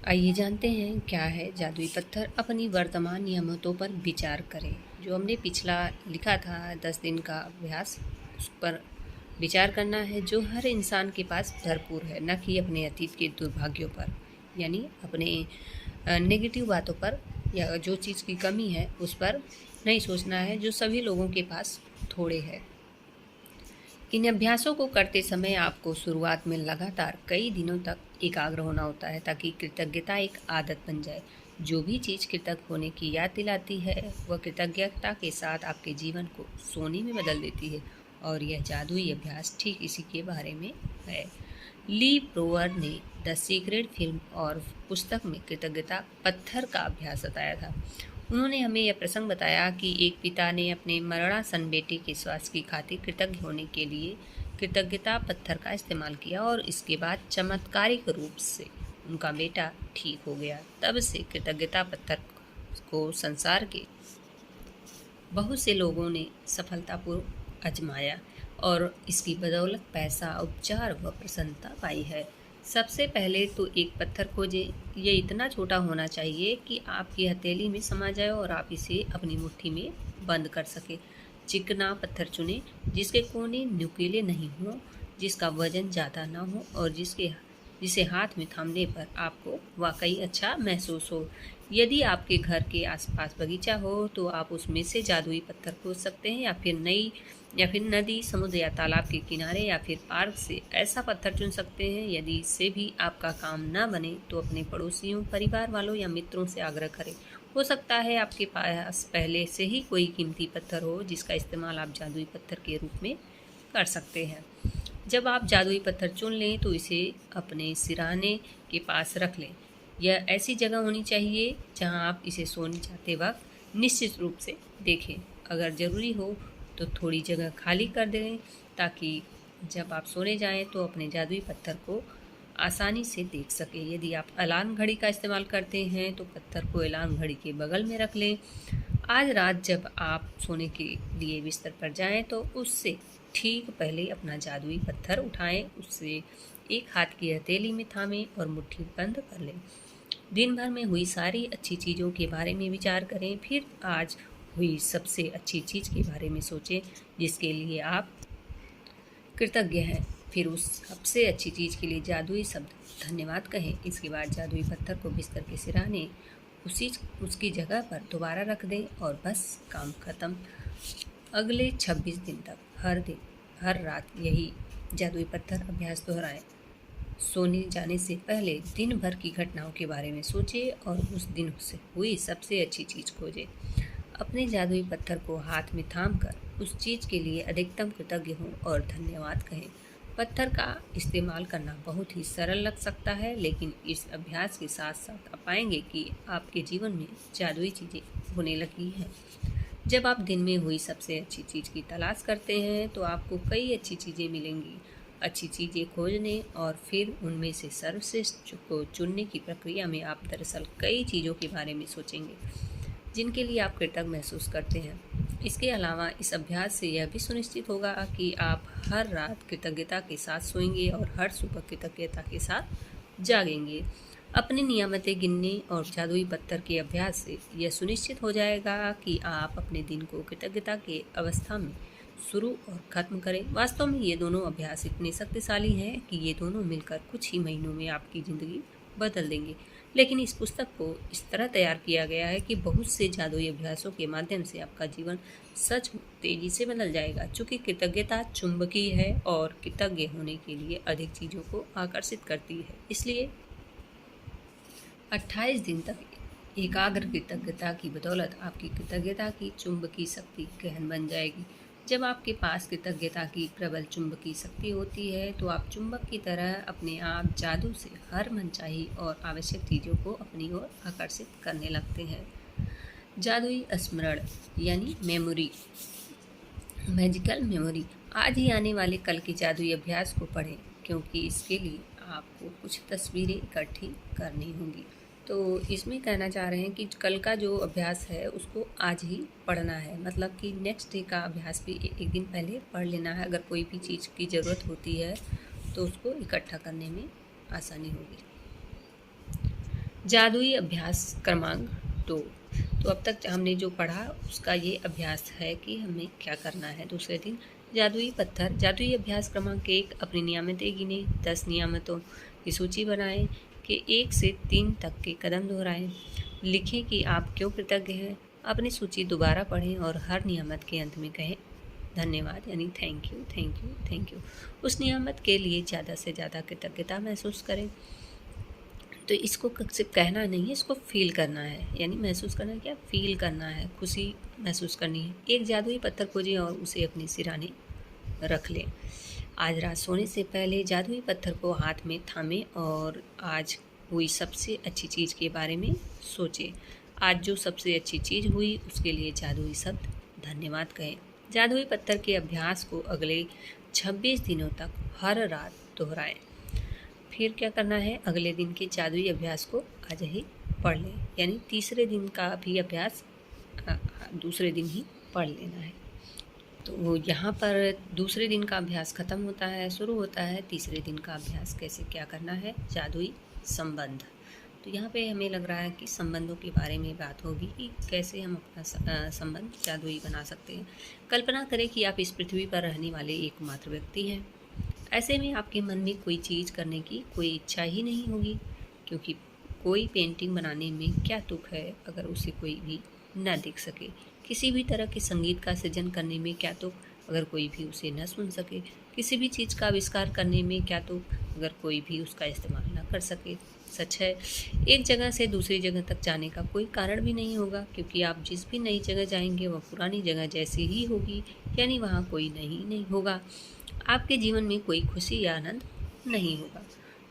आइए जानते हैं क्या है जादुई पत्थर। अपनी वर्तमान नियमतों पर विचार करें। जो हमने पिछला लिखा था 10 दिन का अभ्यास, उस पर विचार करना है जो हर इंसान के पास भरपूर है, न कि अपने अतीत के दुर्भाग्यों पर, यानी अपने नेगेटिव बातों पर या जो चीज़ की कमी है उस पर नहीं सोचना है जो सभी लोगों के पास थोड़े है। इन अभ्यासों को करते समय आपको शुरुआत में लगातार कई दिनों तक एकाग्र होना होता है ताकि कृतज्ञता एक आदत बन जाए। जो भी चीज़ कृतज्ञ होने की याद दिलाती है वह कृतज्ञता के साथ आपके जीवन को सोने में बदल देती है। और यह जादुई अभ्यास ठीक इसी के बारे में है। ली ब्रोवर ने द सीक्रेट फिल्म और पुस्तक में कृतज्ञता पत्थर का अभ्यास बताया था। उन्होंने हमें यह प्रसंग बताया कि एक पिता ने अपने मरणासन बेटे के स्वास्थ्य की खातिर कृतज्ञ होने के लिए कृतज्ञता पत्थर का इस्तेमाल किया और इसके बाद चमत्कारिक रूप से उनका बेटा ठीक हो गया। तब से कृतज्ञता पत्थर को संसार के बहुत से लोगों ने सफलतापूर्वक आजमाया और इसकी बदौलत पैसा, उपचार व प्रसन्नता पाई है। सबसे पहले तो एक पत्थर खोजें। ये इतना छोटा होना चाहिए कि आपकी हथेली में समा जाए और आप इसे अपनी मुट्ठी में बंद कर सके। चिकना पत्थर चुनें जिसके कोने नुकीले नहीं हों, जिसका वजन ज़्यादा ना हो और जिसे हाथ में थामने पर आपको वाकई अच्छा महसूस हो। यदि आपके घर के आसपास बगीचा हो तो आप उसमें से जादुई पत्थर खोज सकते हैं, या फिर नदी, समुद्र या तालाब के किनारे या फिर पार्क से ऐसा पत्थर चुन सकते हैं। यदि इससे भी आपका काम ना बने तो अपने पड़ोसियों, परिवार वालों या मित्रों से आग्रह करें। हो सकता है आपके पास पहले से ही कोई कीमती पत्थर हो जिसका इस्तेमाल आप जादुई पत्थर के रूप में कर सकते हैं। जब आप जादुई पत्थर चुन लें तो इसे अपने सिरहाने के पास रख लें। यह ऐसी जगह होनी चाहिए जहां आप इसे सोने जाते वक्त निश्चित रूप से देखें। अगर ज़रूरी हो तो थोड़ी जगह खाली कर दें ताकि जब आप सोने जाएं तो अपने जादुई पत्थर को आसानी से देख सकें। यदि आप अलार्म घड़ी का इस्तेमाल करते हैं तो पत्थर को अलार्म घड़ी के बगल में रख लें। आज रात जब आप सोने के लिए बिस्तर पर जाएं तो उससे ठीक पहले अपना जादुई पत्थर उठाएं, उससे एक हाथ की हथेली में थामें और मुट्ठी बंद कर लें। दिन भर में हुई सारी अच्छी चीज़ों के बारे में विचार करें, फिर आज हुई सबसे अच्छी चीज़ के बारे में सोचें जिसके लिए आप कृतज्ञ हैं। फिर उस सबसे अच्छी चीज़ के लिए जादुई शब्द धन्यवाद कहें। इसके बाद जादुई पत्थर को बिस्तर के सिरहाने उसकी जगह पर दोबारा रख दें और बस काम खत्म। अगले 26 दिन तक हर रात यही जादुई पत्थर अभ्यास दोहराएं। सोने जाने से पहले दिन भर की घटनाओं के बारे में सोचें और उस दिन से हुई सबसे अच्छी चीज़ खोजें। अपने जादुई पत्थर को हाथ में थाम कर उस चीज़ के लिए अधिकतम कृतज्ञ हों और धन्यवाद कहें। पत्थर का इस्तेमाल करना बहुत ही सरल लग सकता है, लेकिन इस अभ्यास के साथ साथ आप पाएंगे कि आपके जीवन में जादुई चीज़ें होने लगी हैं। जब आप दिन में हुई सबसे अच्छी चीज़ की तलाश करते हैं तो आपको कई अच्छी चीज़ें मिलेंगी। अच्छी चीज़ें खोजने और फिर उनमें से सर्वश्रेष्ठ को चुनने की प्रक्रिया में आप दरअसल कई चीज़ों के बारे में सोचेंगे जिनके लिए आप कृतज्ञ महसूस करते हैं। इसके अलावा इस अभ्यास से यह भी सुनिश्चित होगा कि आप हर रात कृतज्ञता के साथ सोएंगे और हर सुबह कृतज्ञता के साथ जागेंगे। अपनी नियमितें गिनने और जादुई पत्थर के अभ्यास से यह सुनिश्चित हो जाएगा कि आप अपने दिन को कृतज्ञता के अवस्था में शुरू और ख़त्म करें। वास्तव में ये दोनों अभ्यास इतने शक्तिशाली हैं कि ये दोनों मिलकर कुछ ही महीनों में आपकी ज़िंदगी बदल देंगे। लेकिन इस पुस्तक को इस तरह तैयार किया गया है कि बहुत से जादुई अभ्यासों के माध्यम से आपका जीवन सच तेज़ी से बदल जाएगा। चूँकि कृतज्ञता चुंबकीय है और कृतज्ञ होने के लिए अधिक चीज़ों को आकर्षित करती है, इसलिए 28 दिन तक एकाग्र कृतज्ञता की बदौलत आपकी कृतज्ञता की चुंबकीय शक्ति गहन बन जाएगी। जब आपके पास कृतज्ञता की प्रबल चुंबकीय शक्ति होती है तो आप चुंबक की तरह अपने आप जादू से हर मनचाही और आवश्यक चीज़ों को अपनी ओर आकर्षित करने लगते हैं। जादुई स्मरण यानी मेमोरी, मैजिकल मेमोरी। आज ही आने वाले कल के जादुई अभ्यास को पढ़ें क्योंकि इसके लिए आपको कुछ तस्वीरें इकट्ठी करनी होंगी। तो इसमें कहना चाह रहे हैं कि कल का जो अभ्यास है उसको आज ही पढ़ना है, मतलब कि नेक्स्ट डे का अभ्यास भी एक दिन पहले पढ़ लेना है। अगर कोई भी चीज़ की ज़रूरत होती है तो उसको इकट्ठा करने में आसानी होगी। जादुई अभ्यास क्रमांक 2। तो अब तक हमने जो पढ़ा उसका ये अभ्यास है कि हमें क्या करना है। दूसरे दिन जादुई पत्थर। जादुई अभ्यास क्रमांक 1, अपनी नियमितें गिने। 10 नियमितों की सूची बनाएं कि 1 से 3 तक के कदम दोहराएं। लिखें कि आप क्यों कृतज्ञ हैं। अपनी सूची दोबारा पढ़ें और हर नियमित के अंत में कहें धन्यवाद यानी thank you, thank you, thank you. उस नियामत के लिए ज़्यादा से ज़्यादा कृतज्ञता महसूस करें। तो इसको सिर्फ कहना नहीं है, इसको फ़ील करना है, यानी महसूस करना क्या, फ़ील करना है, खुशी महसूस करनी है। एक जादुई पत्थर खोजें और उसे अपने सिरहाने रख लें। आज रात सोने से पहले जादुई पत्थर को हाथ में थामें और आज हुई सबसे अच्छी चीज़ के बारे में सोचें। आज जो सबसे अच्छी चीज़ हुई उसके लिए जादुई शब्द धन्यवाद कहें। जादुई पत्थर के अभ्यास को अगले 26 दिनों तक हर रात दोहराएं। फिर क्या करना है, अगले दिन के जादुई अभ्यास को आज ही पढ़ लें, यानी तीसरे दिन का भी अभ्यास दूसरे दिन ही पढ़ लेना है। तो यहाँ पर दूसरे दिन का अभ्यास ख़त्म होता है, शुरू होता है तीसरे दिन का अभ्यास। कैसे क्या करना है, जादुई संबंध। तो यहाँ पे हमें लग रहा है कि संबंधों के बारे में बात होगी कि कैसे हम अपना संबंध जादुई बना सकते हैं। कल्पना करें कि आप इस पृथ्वी पर रहने वाले एकमात्र व्यक्ति हैं। ऐसे में आपके मन में कोई चीज़ करने की कोई इच्छा ही नहीं होगी, क्योंकि कोई पेंटिंग बनाने में क्या तुक है अगर उसे कोई भी न देख सके। किसी भी तरह के संगीत का सृजन करने में क्या तुक अगर कोई भी उसे न सुन सके। किसी भी चीज़ का आविष्कार करने में क्या तुक अगर कोई भी उसका इस्तेमाल न कर सके। सच है, एक जगह से दूसरी जगह तक जाने का कोई कारण भी नहीं होगा, क्योंकि आप जिस भी नई जगह जाएंगे वह पुरानी जगह जैसी ही होगी, यानी वहाँ कोई नहीं होगा। आपके जीवन में कोई खुशी या आनंद नहीं होगा।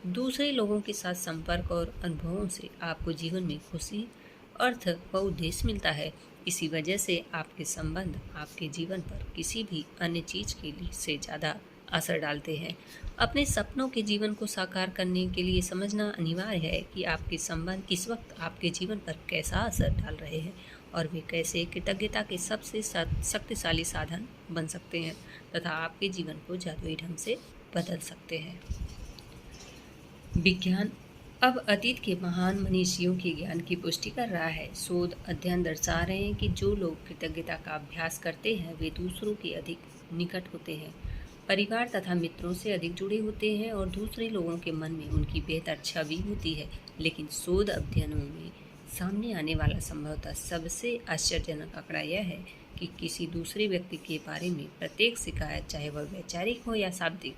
दूसरे लोगों के साथ संपर्क और अनुभवों से आपको जीवन में खुशी, अर्थ व उद्देश्य मिलता है। इसी वजह से आपके संबंध आपके जीवन पर किसी भी अन्य चीज़ के लिए से ज़्यादा असर डालते हैं। अपने सपनों के जीवन को साकार करने के लिए समझना अनिवार्य है कि आपके संबंध इस वक्त आपके जीवन पर कैसा असर डाल रहे हैं और वे कैसे कृतज्ञता के सबसे शक्तिशाली साधन बन सकते हैं तथा आपके जीवन को जादुई ढंग से बदल सकते हैं। विज्ञान अब अतीत के महान मनीषियों के ज्ञान की पुष्टि कर रहा है। शोध अध्ययन दर्शा रहे हैं कि जो लोग कृतज्ञता का अभ्यास करते हैं वे दूसरों के अधिक निकट होते हैं, परिवार तथा मित्रों से अधिक जुड़े होते हैं और दूसरे लोगों के मन में उनकी बेहतर छवि होती है। लेकिन शोध अध्ययनों में सामने आने वाला संभवतः सबसे आश्चर्यजनक आंकड़ा यह है कि किसी दूसरे व्यक्ति के बारे में प्रत्येक शिकायत, चाहे वह वैचारिक हो या शाब्दिक,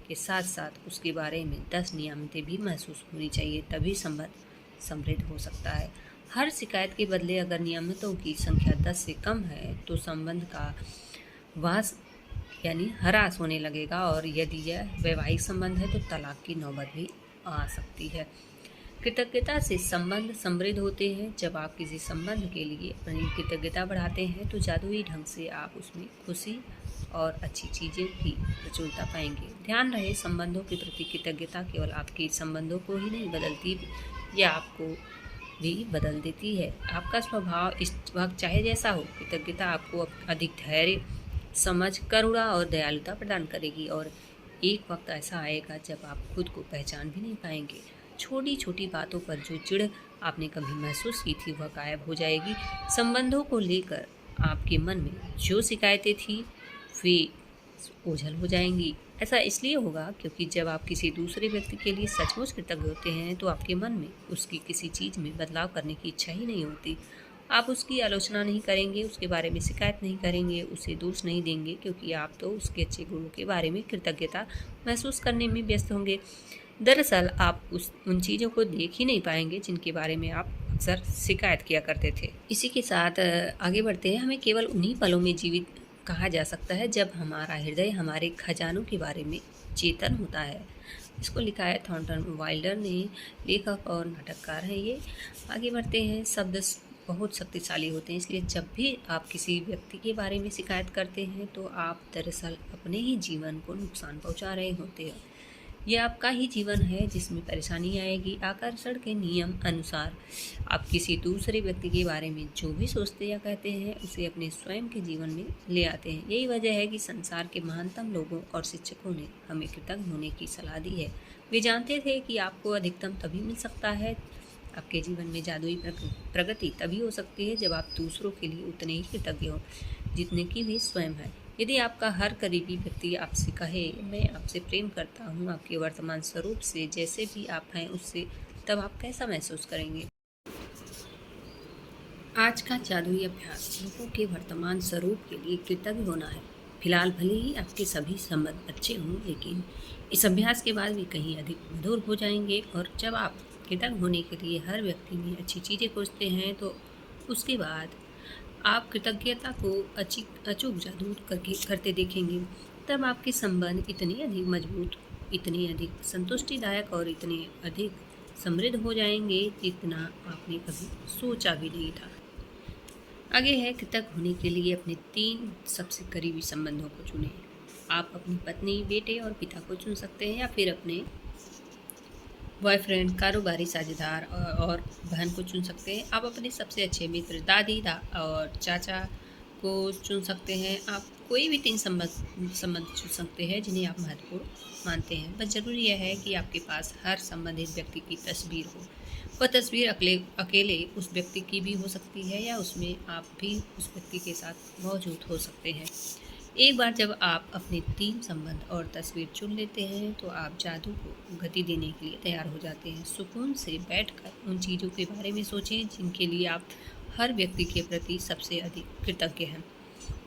के साथ साथ उसके बारे में 10 नियामतें भी महसूस होनी चाहिए, तभी संबंध समृद्ध हो सकता है। हर शिकायत के बदले अगर नियामतों की संख्या 10 से कम है तो संबंध का वास यानी हरास होने लगेगा, और यदि यह वैवाहिक संबंध है तो तलाक की नौबत भी आ सकती है। कृतज्ञता से संबंध समृद्ध होते हैं। जब आप किसी संबंध के लिए अपनी कृतज्ञता बढ़ाते हैं तो जादुई ढंग से आप उसमें खुशी और अच्छी चीज़ें भी प्रचुरता पाएंगे। ध्यान रहे, संबंधों के प्रति कृतज्ञता केवल आपके संबंधों को ही नहीं बदलती, यह आपको भी बदल देती है। आपका स्वभाव इस वक्त चाहे जैसा हो, कृतज्ञता आपको अधिक धैर्य, समझ, करुणा और दयालुता प्रदान करेगी, और एक वक्त ऐसा आएगा जब आप खुद को पहचान भी नहीं पाएंगे। छोटी छोटी बातों पर जो चिढ़ आपने कभी महसूस की थी वह गायब हो जाएगी। संबंधों को लेकर आपके मन में जो शिकायतें थी वे ओझल हो जाएंगी। ऐसा इसलिए होगा क्योंकि जब आप किसी दूसरे व्यक्ति के लिए सचमुच कृतज्ञ होते हैं तो आपके मन में उसकी किसी चीज़ में बदलाव करने की इच्छा ही नहीं होती। आप उसकी आलोचना नहीं करेंगे, उसके बारे में शिकायत नहीं करेंगे, उसे दोष नहीं देंगे, क्योंकि आप तो उसके अच्छे गुणों के बारे में कृतज्ञता महसूस करने में व्यस्त होंगे। दरअसल आप उन चीज़ों को देख ही नहीं पाएंगे जिनके बारे में आप अक्सर शिकायत किया करते थे। इसी के साथ आगे बढ़ते हैं। हमें केवल उन्हीं पलों में जीवित कहा जा सकता है जब हमारा हृदय हमारे खजानों के बारे में चेतन होता है। इसको लिखा है थॉर्नटन वाइल्डर ने, लेखक और नाटककार हैं ये। आगे बढ़ते हैं। शब्द बहुत शक्तिशाली होते हैं, इसलिए जब भी आप किसी व्यक्ति के बारे में शिकायत करते हैं तो आप दरअसल अपने ही जीवन को नुकसान पहुंचा रहे होते हैं। यह आपका ही जीवन है जिसमें परेशानी आएगी। आकर्षण के नियम अनुसार आप किसी दूसरे व्यक्ति के बारे में जो भी सोचते या कहते हैं उसे अपने स्वयं के जीवन में ले आते हैं। यही वजह है कि संसार के महानतम लोगों और शिक्षकों ने हमें कृतज्ञ होने की सलाह दी है। वे जानते थे कि आपको अधिकतम तभी मिल सकता है, आपके जीवन में जादुई प्रगति तभी हो सकती है जब आप दूसरों के लिए उतने ही कृतज्ञ हो जितने की वे स्वयं है। यदि आपका हर करीबी व्यक्ति आपसे कहे मैं आपसे प्रेम करता हूँ आपके वर्तमान स्वरूप से, जैसे भी आप हैं उससे, तब आप कैसा महसूस करेंगे? आज का जादुई अभ्यास लोगों के वर्तमान स्वरूप के लिए कृतज्ञ होना है। फिलहाल भले ही आपके सभी संबंध अच्छे हों, लेकिन इस अभ्यास के बाद भी कहीं अधिक मधुर हो जाएंगे। और जब आप कृतज्ञ होने के लिए हर व्यक्ति में अच्छी चीज़ें खोजते हैं, तो उसके बाद आप कृतज्ञता को अचूक जादू करके करते देखेंगे। तब आपके संबंध इतने अधिक मजबूत, इतने अधिक संतुष्टिदायक और इतने अधिक समृद्ध हो जाएंगे जितना आपने कभी सोचा भी नहीं था। आगे है, कृतज्ञ होने के लिए अपने 3 सबसे करीबी संबंधों को चुनें। आप अपनी पत्नी, बेटे और पिता को चुन सकते हैं, या फिर अपने बॉयफ्रेंड, कारोबारी साझेदार और बहन को चुन सकते हैं। आप अपने सबसे अच्छे मित्र, दादी और चाचा को चुन सकते हैं। आप कोई भी 3 संबंध चुन सकते हैं जिन्हें आप महत्वपूर्ण मानते हैं। बस ज़रूरी यह है कि आपके पास हर संबंधित व्यक्ति की तस्वीर हो। वह तस्वीर अकेले उस व्यक्ति की भी हो सकती है, या उसमें आप भी उस व्यक्ति के साथ मौजूद हो सकते हैं। एक बार जब आप अपने 3 संबंध और तस्वीर चुन लेते हैं, तो आप जादू को गति देने के लिए तैयार हो जाते हैं। सुकून से बैठकर उन चीज़ों के बारे में सोचें जिनके लिए आप हर व्यक्ति के प्रति सबसे अधिक कृतज्ञ हैं।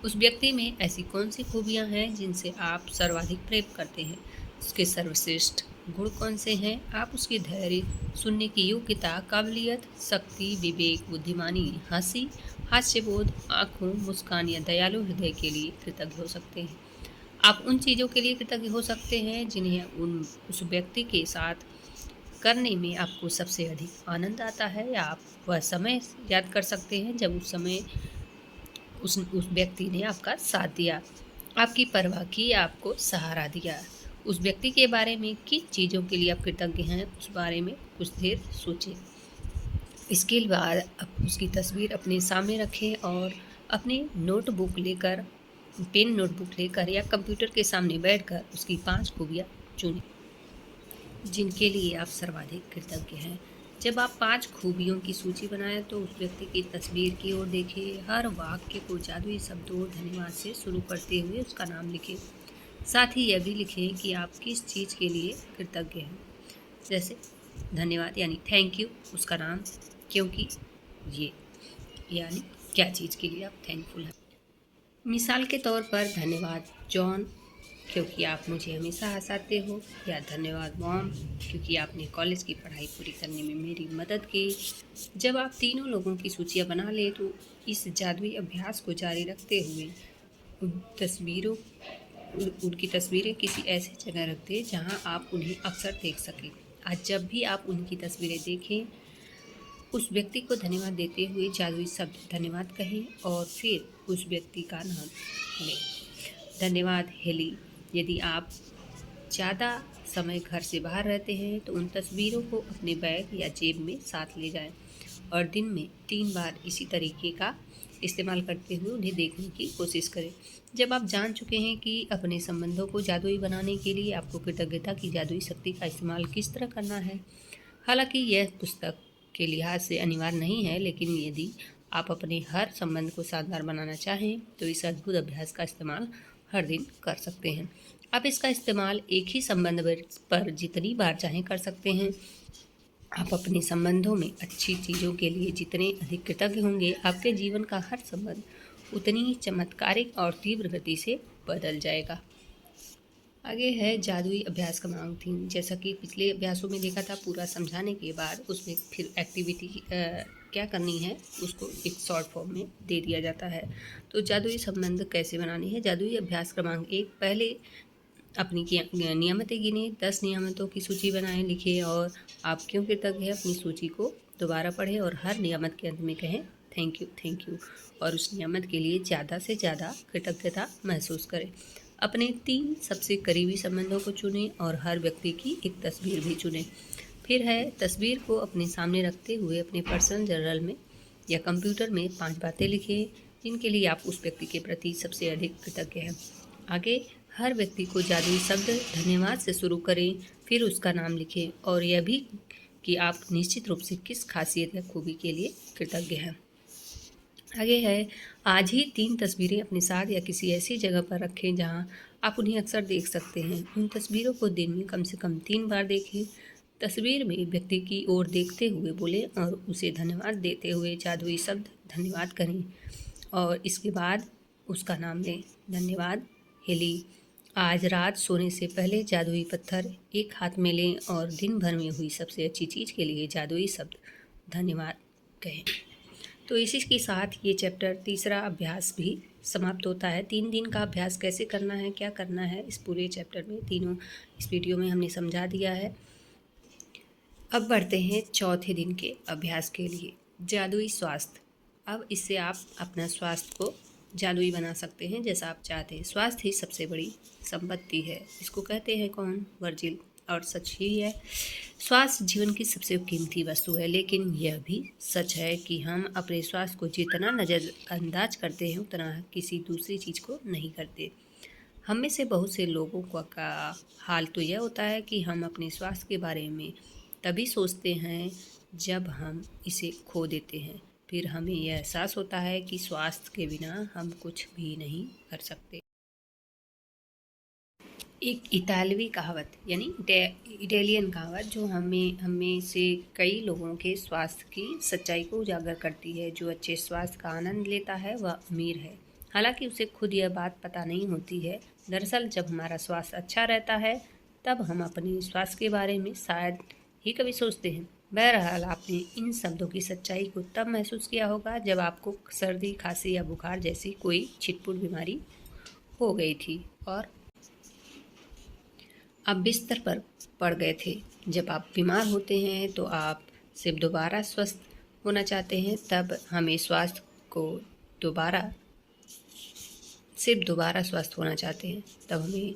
उस व्यक्ति में ऐसी कौन सी खूबियाँ हैं जिनसे आप सर्वाधिक प्रेम करते हैं? उसके सर्वश्रेष्ठ गुण कौन से हैं? आप उसके धैर्य, सुनने की योग्यता, काबिलियत, शक्ति, विवेक, बुद्धिमानी, हंसी, हास्यबोध, आँखों, मुस्कान या दयालु हृदय के लिए कृतज्ञ हो सकते हैं। आप उन चीज़ों के लिए कृतज्ञ हो सकते हैं जिन्हें उस व्यक्ति के साथ करने में आपको सबसे अधिक आनंद आता है, या आप वह समय याद कर सकते हैं जब उस समय उस व्यक्ति ने आपका साथ दिया, आपकी परवाह की, आपको सहारा दिया। उस व्यक्ति के बारे में किन चीज़ों के लिए आप कृतज्ञ हैं, उस बारे में कुछ देर सोचें। इसके बाद उसकी तस्वीर अपने सामने रखें और अपने पेन नोटबुक लेकर या कंप्यूटर के सामने बैठकर उसकी 5 खूबियाँ चुनें जिनके लिए आप सर्वाधिक कृतज्ञ हैं। जब आप 5 खूबियों की सूची बनाएं, तो उस व्यक्ति की तस्वीर की ओर देखें। हर वाक्य को जादुई शब्दों धन्यवाद से शुरू करते हुए उसका नाम लिखें। साथ ही यह भी लिखें कि आप किस चीज़ के लिए कृतज्ञ हैं। जैसे धन्यवाद यानी थैंक यू, उसका नाम, क्योंकि ये, यानी क्या चीज़ के लिए आप थैंकफुल हैं। मिसाल के तौर पर धन्यवाद जॉन, क्योंकि आप मुझे हमेशा हंसाते हो, या धन्यवाद मॉम, क्योंकि आपने कॉलेज की पढ़ाई पूरी करने में मेरी मदद की। जब आप तीनों लोगों की सूचियाँ बना लें, तो इस जादुई अभ्यास को जारी रखते हुए उनकी तस्वीरें किसी ऐसी जगह रख दें जहाँ आप उन्हें अक्सर देख सकें। आज जब भी आप उनकी तस्वीरें देखें, उस व्यक्ति को धन्यवाद देते हुए जादुई शब्द धन्यवाद कहें और फिर उस व्यक्ति का नाम लें। धन्यवाद हेली। यदि आप ज़्यादा समय घर से बाहर रहते हैं, तो उन तस्वीरों को अपने बैग या जेब में साथ ले जाएं और दिन में 3 बार इसी तरीके का इस्तेमाल करते हुए उन्हें देखने की कोशिश करें। जब आप जान चुके हैं कि अपने संबंधों को जादुई बनाने के लिए आपको कृतज्ञता की जादुई शक्ति का इस्तेमाल किस तरह करना है, हालांकि यह पुस्तक के लिहाज से अनिवार्य नहीं है, लेकिन यदि आप अपने हर संबंध को शानदार बनाना चाहें, तो इस अद्भुत अभ्यास का इस्तेमाल हर दिन कर सकते हैं। आप इसका इस्तेमाल एक ही संबंध पर जितनी बार चाहें कर सकते हैं। आप अपने संबंधों में अच्छी चीज़ों के लिए जितने अधिक कृतज्ञ होंगे, आपके जीवन का हर संबंध उतनी ही चमत्कारिक और तीव्र गति से बदल जाएगा। आगे है जादुई अभ्यास क्रमांक 3। जैसा कि पिछले अभ्यासों में देखा था, पूरा समझाने के बाद उसमें फिर एक्टिविटी क्या करनी है उसको एक शॉर्ट फॉर्म में दे दिया जाता है। तो जादुई संबंध कैसे बनानी है। जादुई अभ्यास क्रमांक 1, पहले अपनी नियमतें गिने, 10 नियमतों की सूची बनाएं, लिखें और आप क्यों कृतज्ञ हैं अपनी सूची को दोबारा पढ़ें और हर नियमत के अंत में कहें थैंक यू और उस नियमत के लिए ज़्यादा से ज़्यादा कृतज्ञता महसूस करें। अपने 3 सबसे करीबी संबंधों को चुनें और हर व्यक्ति की एक तस्वीर भी चुनें। फिर है, तस्वीर को अपने सामने रखते हुए अपने पर्सनल जर्नल में या कंप्यूटर में 5 बातें लिखें जिनके लिए आप उस व्यक्ति के प्रति सबसे अधिक कृतज्ञ हैं। आगे हर व्यक्ति को जादुई शब्द धन्यवाद से शुरू करें, फिर उसका नाम लिखें और यह भी कि आप निश्चित रूप से किस खासियत या खूबी के लिए कृतज्ञ हैं। आगे है, आज ही 3 तस्वीरें अपने साथ या किसी ऐसी जगह पर रखें जहां आप उन्हें अक्सर देख सकते हैं। उन तस्वीरों को दिन में कम से कम 3 बार देखें। तस्वीर में व्यक्ति की ओर देखते हुए बोलें और उसे धन्यवाद देते हुए जादुई शब्द धन्यवाद करें और इसके बाद उसका नाम लें। धन्यवाद हिली। आज रात सोने से पहले जादुई पत्थर एक हाथ में लें और दिन भर में हुई सबसे अच्छी चीज़ के लिए जादुई शब्द धन्यवाद कहें। तो इसी के साथ ये चैप्टर तीसरा अभ्यास भी समाप्त होता है। 3 दिन का अभ्यास कैसे करना है, क्या करना है, इस पूरे चैप्टर में तीनों इस वीडियो में हमने समझा दिया है। अब बढ़ते हैं चौथे दिन के अभ्यास के लिए, जादुई स्वास्थ्य। अब इससे आप अपना स्वास्थ्य को जादुई बना सकते हैं जैसा आप चाहते हैं। स्वास्थ्य ही सबसे बड़ी संपत्ति है, इसको कहते हैं कौन? वर्जिल। और सच ही है, स्वास्थ्य जीवन की सबसे कीमती वस्तु है। लेकिन यह भी सच है कि हम अपने स्वास्थ्य को जितना नज़रअंदाज करते हैं उतना किसी दूसरी चीज़ को नहीं करते। हम में से बहुत से लोगों का हाल तो यह होता है कि हम अपने स्वास्थ्य के बारे में तभी सोचते हैं जब हम इसे खो देते हैं। फिर हमें यह एहसास होता है कि स्वास्थ्य के बिना हम कुछ भी नहीं कर सकते। एक इतालवी कहावत यानी इटालियन कहावत जो हमें से कई लोगों के स्वास्थ्य की सच्चाई को उजागर करती है। जो अच्छे स्वास्थ्य का आनंद लेता है वह अमीर है, हालांकि उसे खुद यह बात पता नहीं होती है। दरअसल जब हमारा स्वास्थ्य अच्छा रहता है तब हम अपने स्वास्थ्य के बारे में शायद ही कभी सोचते हैं। बहरहाल आपने इन शब्दों की सच्चाई को तब महसूस किया होगा जब आपको सर्दी, खांसी या बुखार जैसी कोई छिटपुट बीमारी हो गई थी और आप बिस्तर पर पड़ गए थे। जब आप बीमार होते हैं तो आप सिर्फ दोबारा स्वस्थ होना चाहते हैं। तब हमें स्वास्थ्य को दोबारा स्वस्थ होना चाहते हैं। तब हमें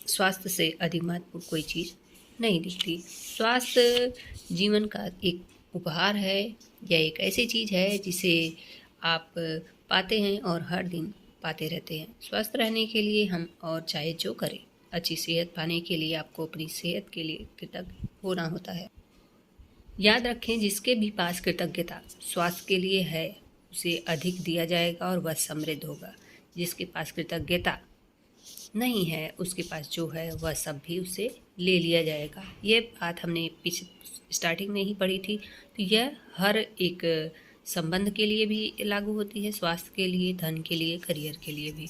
स्वास्थ्य से अधिक महत्वपूर्ण कोई चीज़ नहीं दिखती। स्वास्थ्य जीवन का एक उपहार है या एक ऐसी चीज़ है जिसे आप पाते हैं और हर दिन पाते रहते हैं। स्वस्थ रहने के लिए हम और चाहे जो करें, अच्छी सेहत पाने के लिए आपको अपनी सेहत के लिए कृतज्ञ होना होता है। याद रखें, जिसके भी पास कृतज्ञता स्वास्थ्य के लिए है उसे अधिक दिया जाएगा और वह समृद्ध होगा। जिसके पास कृतज्ञता नहीं है उसके पास जो है वह सब भी उसे ले लिया जाएगा। ये बात हमने स्टार्टिंग में ही पढ़ी थी। तो यह हर एक संबंध के लिए भी लागू होती है, स्वास्थ्य के लिए, धन के लिए, करियर के लिए भी।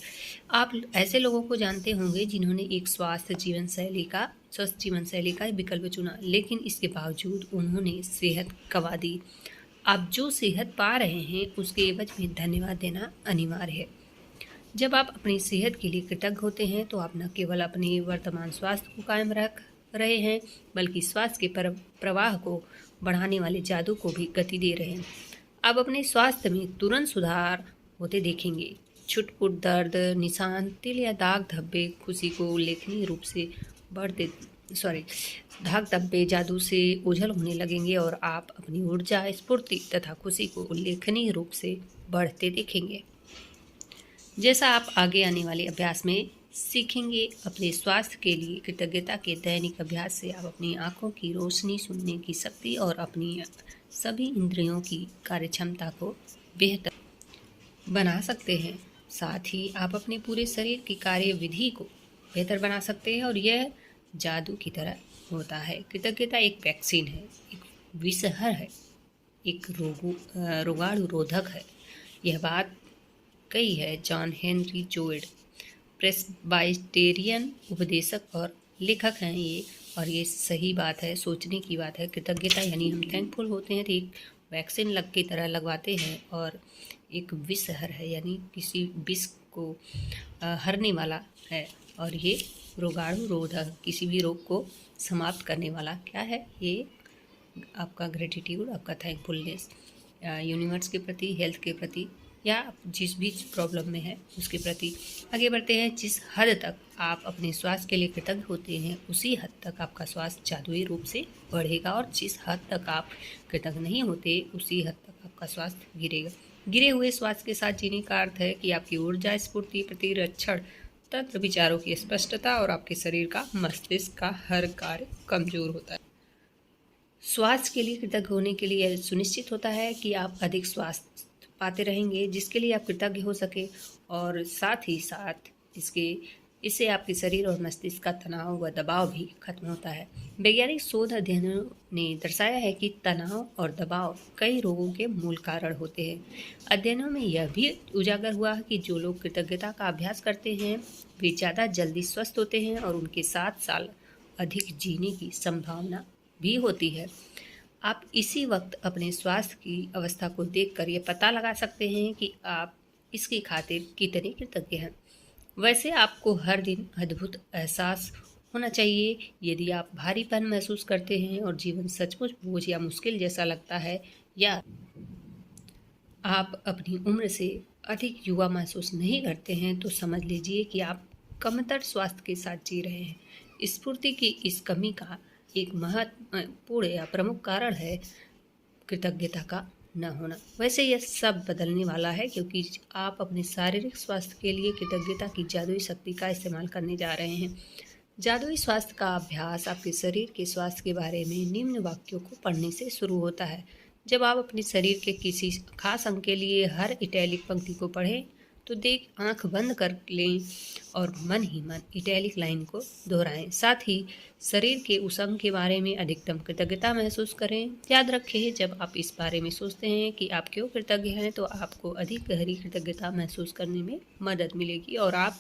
आप ऐसे लोगों को जानते होंगे जिन्होंने एक स्वस्थ जीवन शैली का विकल्प चुना, लेकिन इसके बावजूद उन्होंने सेहत गंवा दी। आप जो सेहत पा रहे हैं उसके एवज में धन्यवाद देना अनिवार्य है। जब आप अपनी सेहत के लिए कृतज्ञ होते हैं तो आप न केवल अपने वर्तमान स्वास्थ्य को कायम रख रहे हैं बल्कि स्वास्थ्य के प्रवाह को बढ़ाने वाले जादू को भी गति दे रहे हैं। आप अपने स्वास्थ्य में तुरंत सुधार होते देखेंगे। छुटपुट दर्द, निशान, तिल या दाग धब्बे खुशी को उल्लेखनीय रूप से दाग धब्बे जादू से ओझल होने लगेंगे और आप अपनी ऊर्जा, स्फूर्ति तथा खुशी को उल्लेखनीय रूप से बढ़ते देखेंगे। जैसा आप आगे आने वाले अभ्यास में सीखेंगे, अपने स्वास्थ्य के लिए कृतज्ञता के दैनिक अभ्यास से आप अपनी आँखों की रोशनी, सुनने की शक्ति और अपनी सभी इंद्रियों की कार्यक्षमता को बेहतर बना सकते हैं। साथ ही आप अपने पूरे शरीर की कार्यविधि को बेहतर बना सकते हैं और यह जादू की तरह होता है। कृतज्ञता एक वैक्सीन है, एक विषहर है, एक रोगाणु रोधक है। यह बात कही है जॉन हेनरी जोएड, प्रेस्बाइटेरियन उपदेशक और लेखक हैं ये, और ये सही बात है, सोचने की बात है। कृतज्ञता यानी हम थैंकफुल होते हैं तो एक वैक्सीन की तरह लगवाते हैं, और एक विषहर है यानी किसी विष को हरने वाला है, और ये रोगाणु रोधक किसी भी रोग को समाप्त करने वाला क्या है? ये आपका ग्रेटिट्यूड, आपका थैंकफुलनेस यूनिवर्स के प्रति, हेल्थ के प्रति या जिस भी प्रॉब्लम में है उसके प्रति। आगे बढ़ते हैं। जिस हद तक आप अपने स्वास्थ्य के लिए कृतज्ञ होते हैं उसी हद तक आपका स्वास्थ्य जादुई रूप से बढ़ेगा, और जिस हद तक आप कृतज्ञ नहीं होते उसी हद तक आपका स्वास्थ्य गिरेगा। गिरे हुए स्वास्थ्य के साथ जीने का अर्थ है कि आपकी ऊर्जा, स्फूर्ति, प्रतिरक्षण तंत्र, विचारों की स्पष्टता और आपके शरीर का, मस्तिष्क का हर कार्य कमजोर होता है। स्वास्थ्य के लिए कृतज्ञ होने के लिए सुनिश्चित होता है कि आप अधिक स्वास्थ्य पाते रहेंगे जिसके लिए आप कृतज्ञ हो सके, और साथ ही साथ इसके इससे आपके शरीर और मस्तिष्क का तनाव व दबाव भी खत्म होता है। वैज्ञानिक शोध अध्ययनों ने दर्शाया है कि तनाव और दबाव कई रोगों के मूल कारण होते हैं। अध्ययनों में यह भी उजागर हुआ कि जो लोग कृतज्ञता का अभ्यास करते हैं वे ज़्यादा जल्दी स्वस्थ होते हैं और उनके 7 साल अधिक जीने की संभावना भी होती है। आप इसी वक्त अपने स्वास्थ्य की अवस्था को देखकर ये पता लगा सकते हैं कि आप इसकी खातिर कितने कृतज्ञ हैं। वैसे आपको हर दिन अद्भुत एहसास होना चाहिए। यदि आप भारीपन महसूस करते हैं और जीवन सचमुच बोझ या मुश्किल जैसा लगता है, या आप अपनी उम्र से अधिक युवा महसूस नहीं करते हैं, तो समझ लीजिए कि आप कमतर स्वास्थ्य के साथ जी रहे हैं। स्फूर्ति की इस कमी का एक महत्वपूर्ण या प्रमुख कारण है कृतज्ञता का न होना। वैसे यह सब बदलने वाला है, क्योंकि आप अपने शारीरिक स्वास्थ्य के लिए कृतज्ञता की जादुई शक्ति का इस्तेमाल करने जा रहे हैं। जादुई स्वास्थ्य का अभ्यास आपके शरीर के स्वास्थ्य के बारे में निम्न वाक्यों को पढ़ने से शुरू होता है। जब आप अपने शरीर के किसी खास अंग के लिए हर इटैलिक पंक्ति को पढ़ें, तो आंख बंद कर लें और मन ही मन इटैलिक लाइन को दोहराएं। साथ ही शरीर के उस अंग के बारे में अधिकतम कृतज्ञता महसूस करें। याद रखें, जब आप इस बारे में सोचते हैं कि आप क्यों कृतज्ञ हैं, तो आपको अधिक गहरी कृतज्ञता महसूस करने में मदद मिलेगी, और आप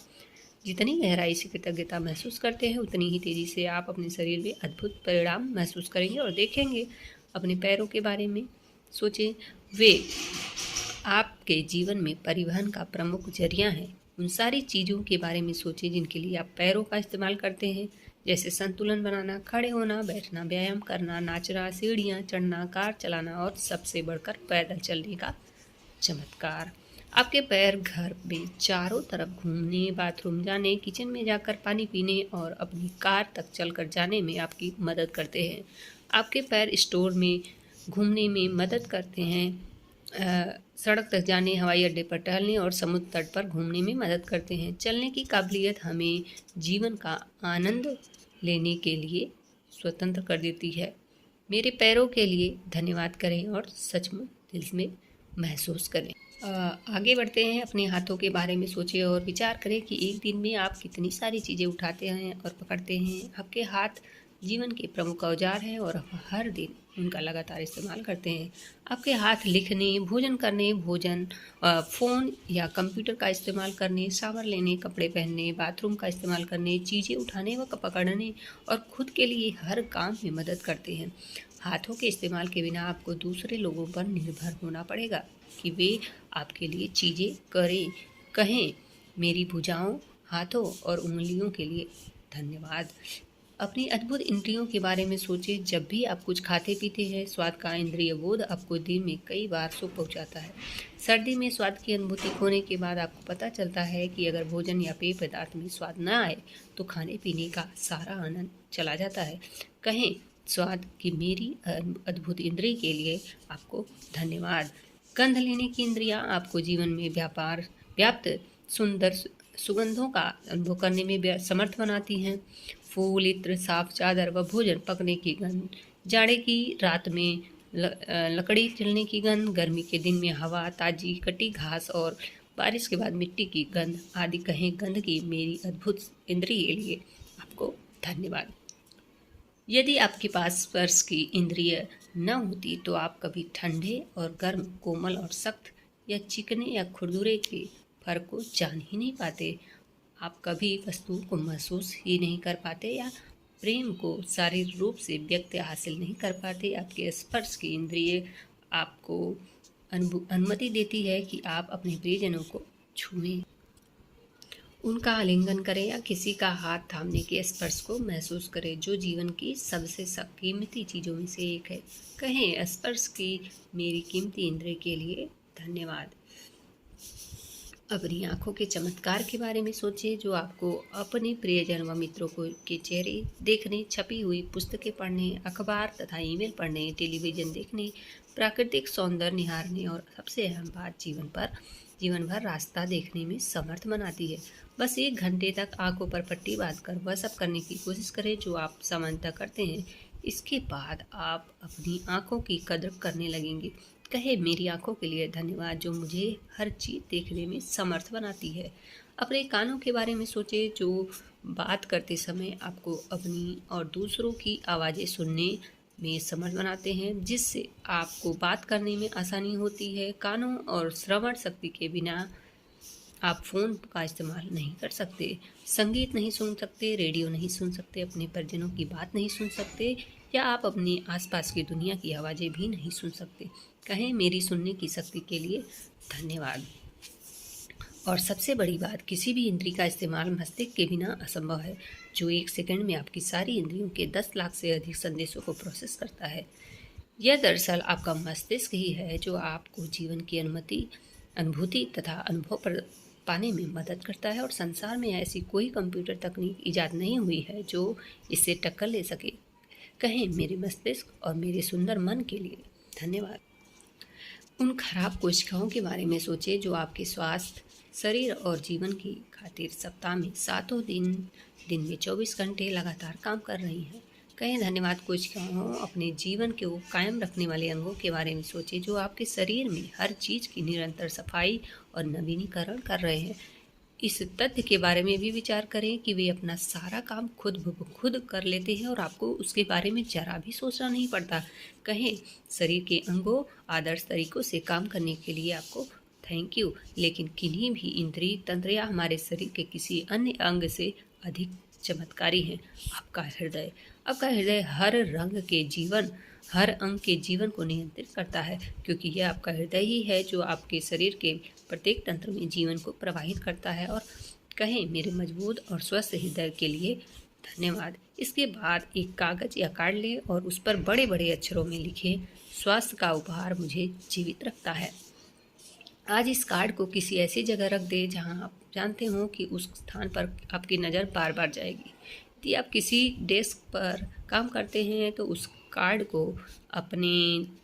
जितनी गहराई से कृतज्ञता महसूस करते हैं उतनी ही तेज़ी से आप अपने शरीर में अद्भुत परिणाम महसूस करेंगे और देखेंगे। अपने पैरों के बारे में सोचें, वे आपके जीवन में परिवहन का प्रमुख जरिया है। उन सारी चीज़ों के बारे में सोचें जिनके लिए आप पैरों का इस्तेमाल करते हैं, जैसे संतुलन बनाना, खड़े होना, बैठना, व्यायाम करना, नाचना, सीढ़ियाँ चढ़ना, कार चलाना और सबसे बढ़कर पैदल चलने का चमत्कार। आपके पैर घर में चारों तरफ घूमने, बाथरूम जाने, किचन में जाकर पानी पीने और अपनी कार तक चलकर जाने में आपकी मदद करते हैं। आपके पैर स्टोर में घूमने में मदद करते हैं, सड़क तक जाने, हवाई अड्डे पर टहलने और समुद्र तट पर घूमने में मदद करते हैं। चलने की काबिलियत हमें जीवन का आनंद लेने के लिए स्वतंत्र कर देती है। मेरे पैरों के लिए धन्यवाद करें और सचमुच दिल में महसूस करें। आगे बढ़ते हैं। अपने हाथों के बारे में सोचें और विचार करें कि एक दिन में आप कितनी सारी चीज़ें उठाते हैं और पकड़ते हैं। आपके हाथ जीवन के प्रमुख औजार हैं और आप हर दिन उनका लगातार इस्तेमाल करते हैं। आपके हाथ लिखने, भोजन करने, फ़ोन या कंप्यूटर का इस्तेमाल करने, शावर लेने, कपड़े पहनने, बाथरूम का इस्तेमाल करने, चीज़ें उठाने व पकड़ने और खुद के लिए हर काम में मदद करते हैं। हाथों के इस्तेमाल के बिना आपको दूसरे लोगों पर निर्भर होना पड़ेगा कि वे आपके लिए चीज़ें कहें। मेरी भुजाओं, हाथों और उंगलियों के लिए धन्यवाद। अपनी अद्भुत इंद्रियों के बारे में सोचें। जब भी आप कुछ खाते पीते हैं, स्वाद का इंद्रिय बोध आपको दिन में कई बार सुख पहुंचाता है। सर्दी में स्वाद की अनुभूति खोने के बाद आपको पता चलता है कि अगर भोजन या पेय पदार्थ में स्वाद न आए तो खाने पीने का सारा आनंद चला जाता है। कहें स्वाद की मेरी अद्भुत इंद्रिय के लिए आपको धन्यवाद। गंध लेने की इंद्रियां आपको जीवन में व्याप्त सुंदर सुगंधों का अनुभव करने में समर्थ बनाती हैं। फूल, इत्र, साफ चादर व भोजन पकने की गंध, जाड़े की रात में लकड़ी जलने की गंध, गर्मी के दिन में हवा, ताजी कटी घास और बारिश के बाद मिट्टी की गंध आदि। कहें गंध की मेरी अद्भुत इंद्रिय के लिए आपको धन्यवाद। यदि आपके पास स्पर्श की इंद्रिय न होती तो आप कभी ठंडे और गर्म, कोमल और सख्त, या चिकने या खुरदुरे के फर्क को जान ही नहीं पाते। आप कभी वस्तुओं को महसूस ही नहीं कर पाते या प्रेम को शारीरिक रूप से व्यक्त हासिल नहीं कर पाते। आपके स्पर्श की इंद्रिय आपको अनुमति देती है कि आप अपने प्रियजनों को छुएं, उनका आलिंगन करें या किसी का हाथ थामने के स्पर्श को महसूस करें, जो जीवन की सबसे कीमती चीज़ों में से एक है। कहें स्पर्श की मेरी कीमती इंद्रिय के लिए धन्यवाद। अपनी आँखों के चमत्कार के बारे में सोचें, जो आपको अपने प्रियजन व मित्रों के चेहरे देखने, छपी हुई पुस्तकें पढ़ने, अखबार तथा ईमेल पढ़ने, टेलीविज़न देखने, प्राकृतिक सौंदर्य निहारने और सबसे अहम बात जीवन भर रास्ता देखने में समर्थ बनाती है। बस 1 घंटे तक आंखों पर पट्टी बांधकर वह सब करने की कोशिश करें जो आप सामान्यतः करते हैं। इसके बाद आप अपनी आंखों की कदर करने लगेंगे। कहे मेरी आंखों के लिए धन्यवाद, जो मुझे हर चीज़ देखने में समर्थ बनाती है। अपने कानों के बारे में सोचें जो बात करते समय आपको अपनी और दूसरों की आवाज़ें सुनने में समर्थ बनाते हैं, जिससे आपको बात करने में आसानी होती है। कानों और श्रवण शक्ति के बिना आप फ़ोन का इस्तेमाल नहीं कर सकते, संगीत नहीं सुन सकते, रेडियो नहीं सुन सकते, अपने परिजनों की बात नहीं सुन सकते या आप अपने आसपास की दुनिया की आवाज़ें भी नहीं सुन सकते। कहें मेरी सुनने की शक्ति के लिए धन्यवाद। और सबसे बड़ी बात, किसी भी इंद्री का इस्तेमाल मस्तिष्क के बिना असंभव है, जो 1 सेकंड में आपकी सारी इंद्रियों के 10 लाख से अधिक संदेशों को प्रोसेस करता है। यह दरअसल आपका मस्तिष्क ही है जो आपको जीवन की अनुभूति तथा अनुभव पाने में मदद करता है और संसार में ऐसी कोई कंप्यूटर तकनीक इजाद नहीं हुई है जो इससे टक्कर ले सके। कहें मेरे मस्तिष्क और मेरे सुंदर मन के लिए धन्यवाद। उन खराब कोशिकाओं के बारे में सोचें जो आपके स्वास्थ्य, शरीर और जीवन की खातिर सप्ताह में 7 दिन में 24 घंटे लगातार काम कर रही हैं। कहें धन्यवाद कोशिकाओं। अपने जीवन को कायम रखने वाले अंगों के बारे में सोचें जो आपके शरीर में हर चीज़ की निरंतर सफाई और नवीनीकरण कर रहे हैं। इस तथ्य के बारे में भी विचार करें कि वे अपना सारा काम खुद कर लेते हैं और आपको उसके बारे में जरा भी सोचना नहीं पड़ता। कहें शरीर के अंगों आदर्श तरीकों से काम करने के लिए आपको थैंक यू, लेकिन किन्हीं भी इंद्रिय तंत्र या हमारे शरीर के किसी अन्य अंग से अधिक चमत्कारी हैं आपका हृदय हर अंग के जीवन को नियंत्रित करता है, क्योंकि यह आपका हृदय ही है जो आपके शरीर के प्रत्येक तंत्र में जीवन को प्रवाहित करता है। और कहें मेरे मजबूत और स्वस्थ हृदय के लिए धन्यवाद। इसके बाद एक कागज या कार्ड लें और उस पर बड़े बड़े अक्षरों में लिखें, स्वास्थ्य का उपहार मुझे जीवित रखता है। आज इस कार्ड को किसी ऐसी जगह रख दें जहां आप जानते हो कि उस स्थान पर आपकी नज़र बार बार जाएगी। यदि आप किसी डेस्क पर काम करते हैं तो उस कार्ड को अपने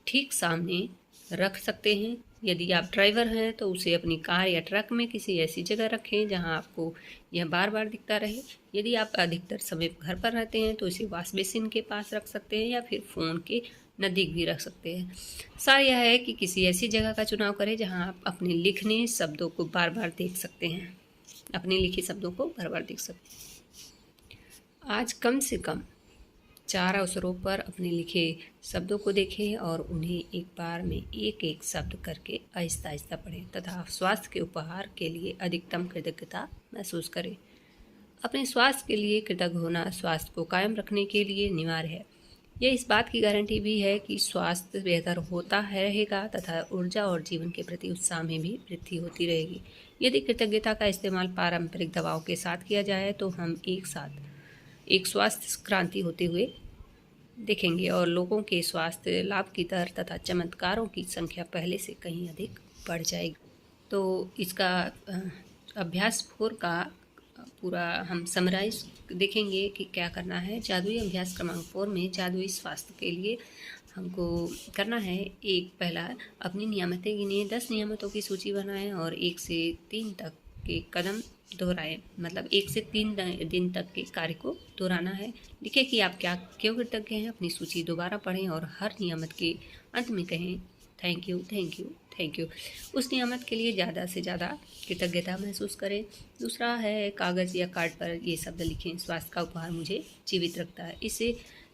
ठीक सामने रख सकते हैं। यदि आप ड्राइवर हैं तो उसे अपनी कार या ट्रक में किसी ऐसी जगह रखें जहां आपको यह बार बार दिखता रहे। यदि आप अधिकतर समय घर पर रहते हैं तो इसे वॉश बेसिन के पास रख सकते हैं या फिर फ़ोन के नज़दीक भी रख सकते हैं। सार यह है कि किसी ऐसी जगह का चुनाव करें जहां आप अपने लिखे शब्दों को बार बार देख सकते हैं। आज कम से कम 4 अवसरों पर अपने लिखे शब्दों को देखें और उन्हें एक बार में एक एक शब्द करके आहिस्ता आहिस्ता पढ़ें तथा स्वास्थ्य के उपहार के लिए अधिकतम कृतज्ञता महसूस करें। अपने स्वास्थ्य के लिए कृतज्ञ होना स्वास्थ्य को कायम रखने के लिए अनिवार्य है। यह इस बात की गारंटी भी है कि स्वास्थ्य बेहतर होता रहेगा तथा ऊर्जा और जीवन के प्रति उत्साह में भी वृद्धि होती रहेगी। यदि कृतज्ञता का इस्तेमाल पारंपरिक दवाओं के साथ किया जाए तो हम एक साथ एक स्वास्थ्य क्रांति होते हुए देखेंगे और लोगों के स्वास्थ्य लाभ की दर तथा चमत्कारों की संख्या पहले से कहीं अधिक बढ़ जाएगी। तो इसका अभ्यास 4 का पूरा हम समराइज देखेंगे कि क्या करना है। जादुई अभ्यास क्रमांक 4 में जादुई स्वास्थ्य के लिए हमको करना है। पहला, अपनी नियामतें गिनिए, 10 नियामतों की सूची बनाएं और 1 से 3 तक के कदम दोहराएं, मतलब 1 से 3 दिन तक के कार्य को दोहराना है। लिखें कि आप क्यों कृतज्ञ हैं। अपनी सूची दोबारा पढ़ें और हर नियामत के अंत में कहें thank you thank you thank you. उस नियामत के लिए ज़्यादा से ज़्यादा कृतज्ञता महसूस करें। दूसरा है, कागज़ या कार्ड पर ये शब्द लिखें, स्वास्थ्य का उपहार मुझे जीवित रखता है।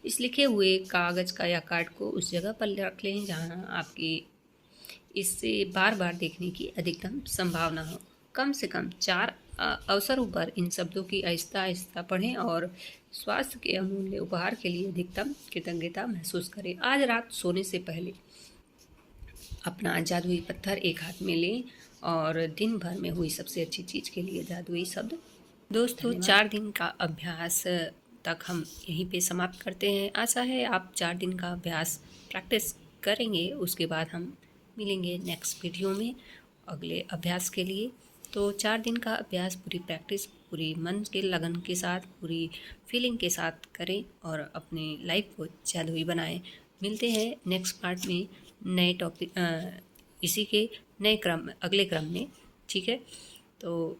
इस लिखे हुए कागज़ का या कार्ड को उस जगह पर रख लें जहाँ आपकी इससे बार बार देखने की अधिकतम संभावना हो। कम से कम 4 अवसरों पर इन शब्दों की आहिस्ता आहिस्ता पढ़ें और स्वास्थ्य के अमूल्य उपहार के लिए अधिकतम कृतज्ञता महसूस करें। आज रात सोने से पहले अपना जादुई पत्थर एक हाथ में लें और दिन भर में हुई सबसे अच्छी चीज़ के लिए जादुई शब्द। दोस्तों, 4 दिन का अभ्यास तक हम यहीं पे समाप्त करते हैं। आशा है आप 4 दिन का अभ्यास प्रैक्टिस करेंगे। उसके बाद हम मिलेंगे नेक्स्ट वीडियो में अगले अभ्यास के लिए। तो 4 दिन का अभ्यास पूरी प्रैक्टिस, पूरी मन के लगन के साथ, पूरी फीलिंग के साथ करें और अपने लाइफ को जादुई बनाएं। मिलते हैं नेक्स्ट पार्ट में नए टॉपिक, इसी के नए अगले क्रम में। ठीक है, तो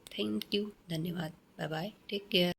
थैंक यू, धन्यवाद, बाय बाय, टेक केयर।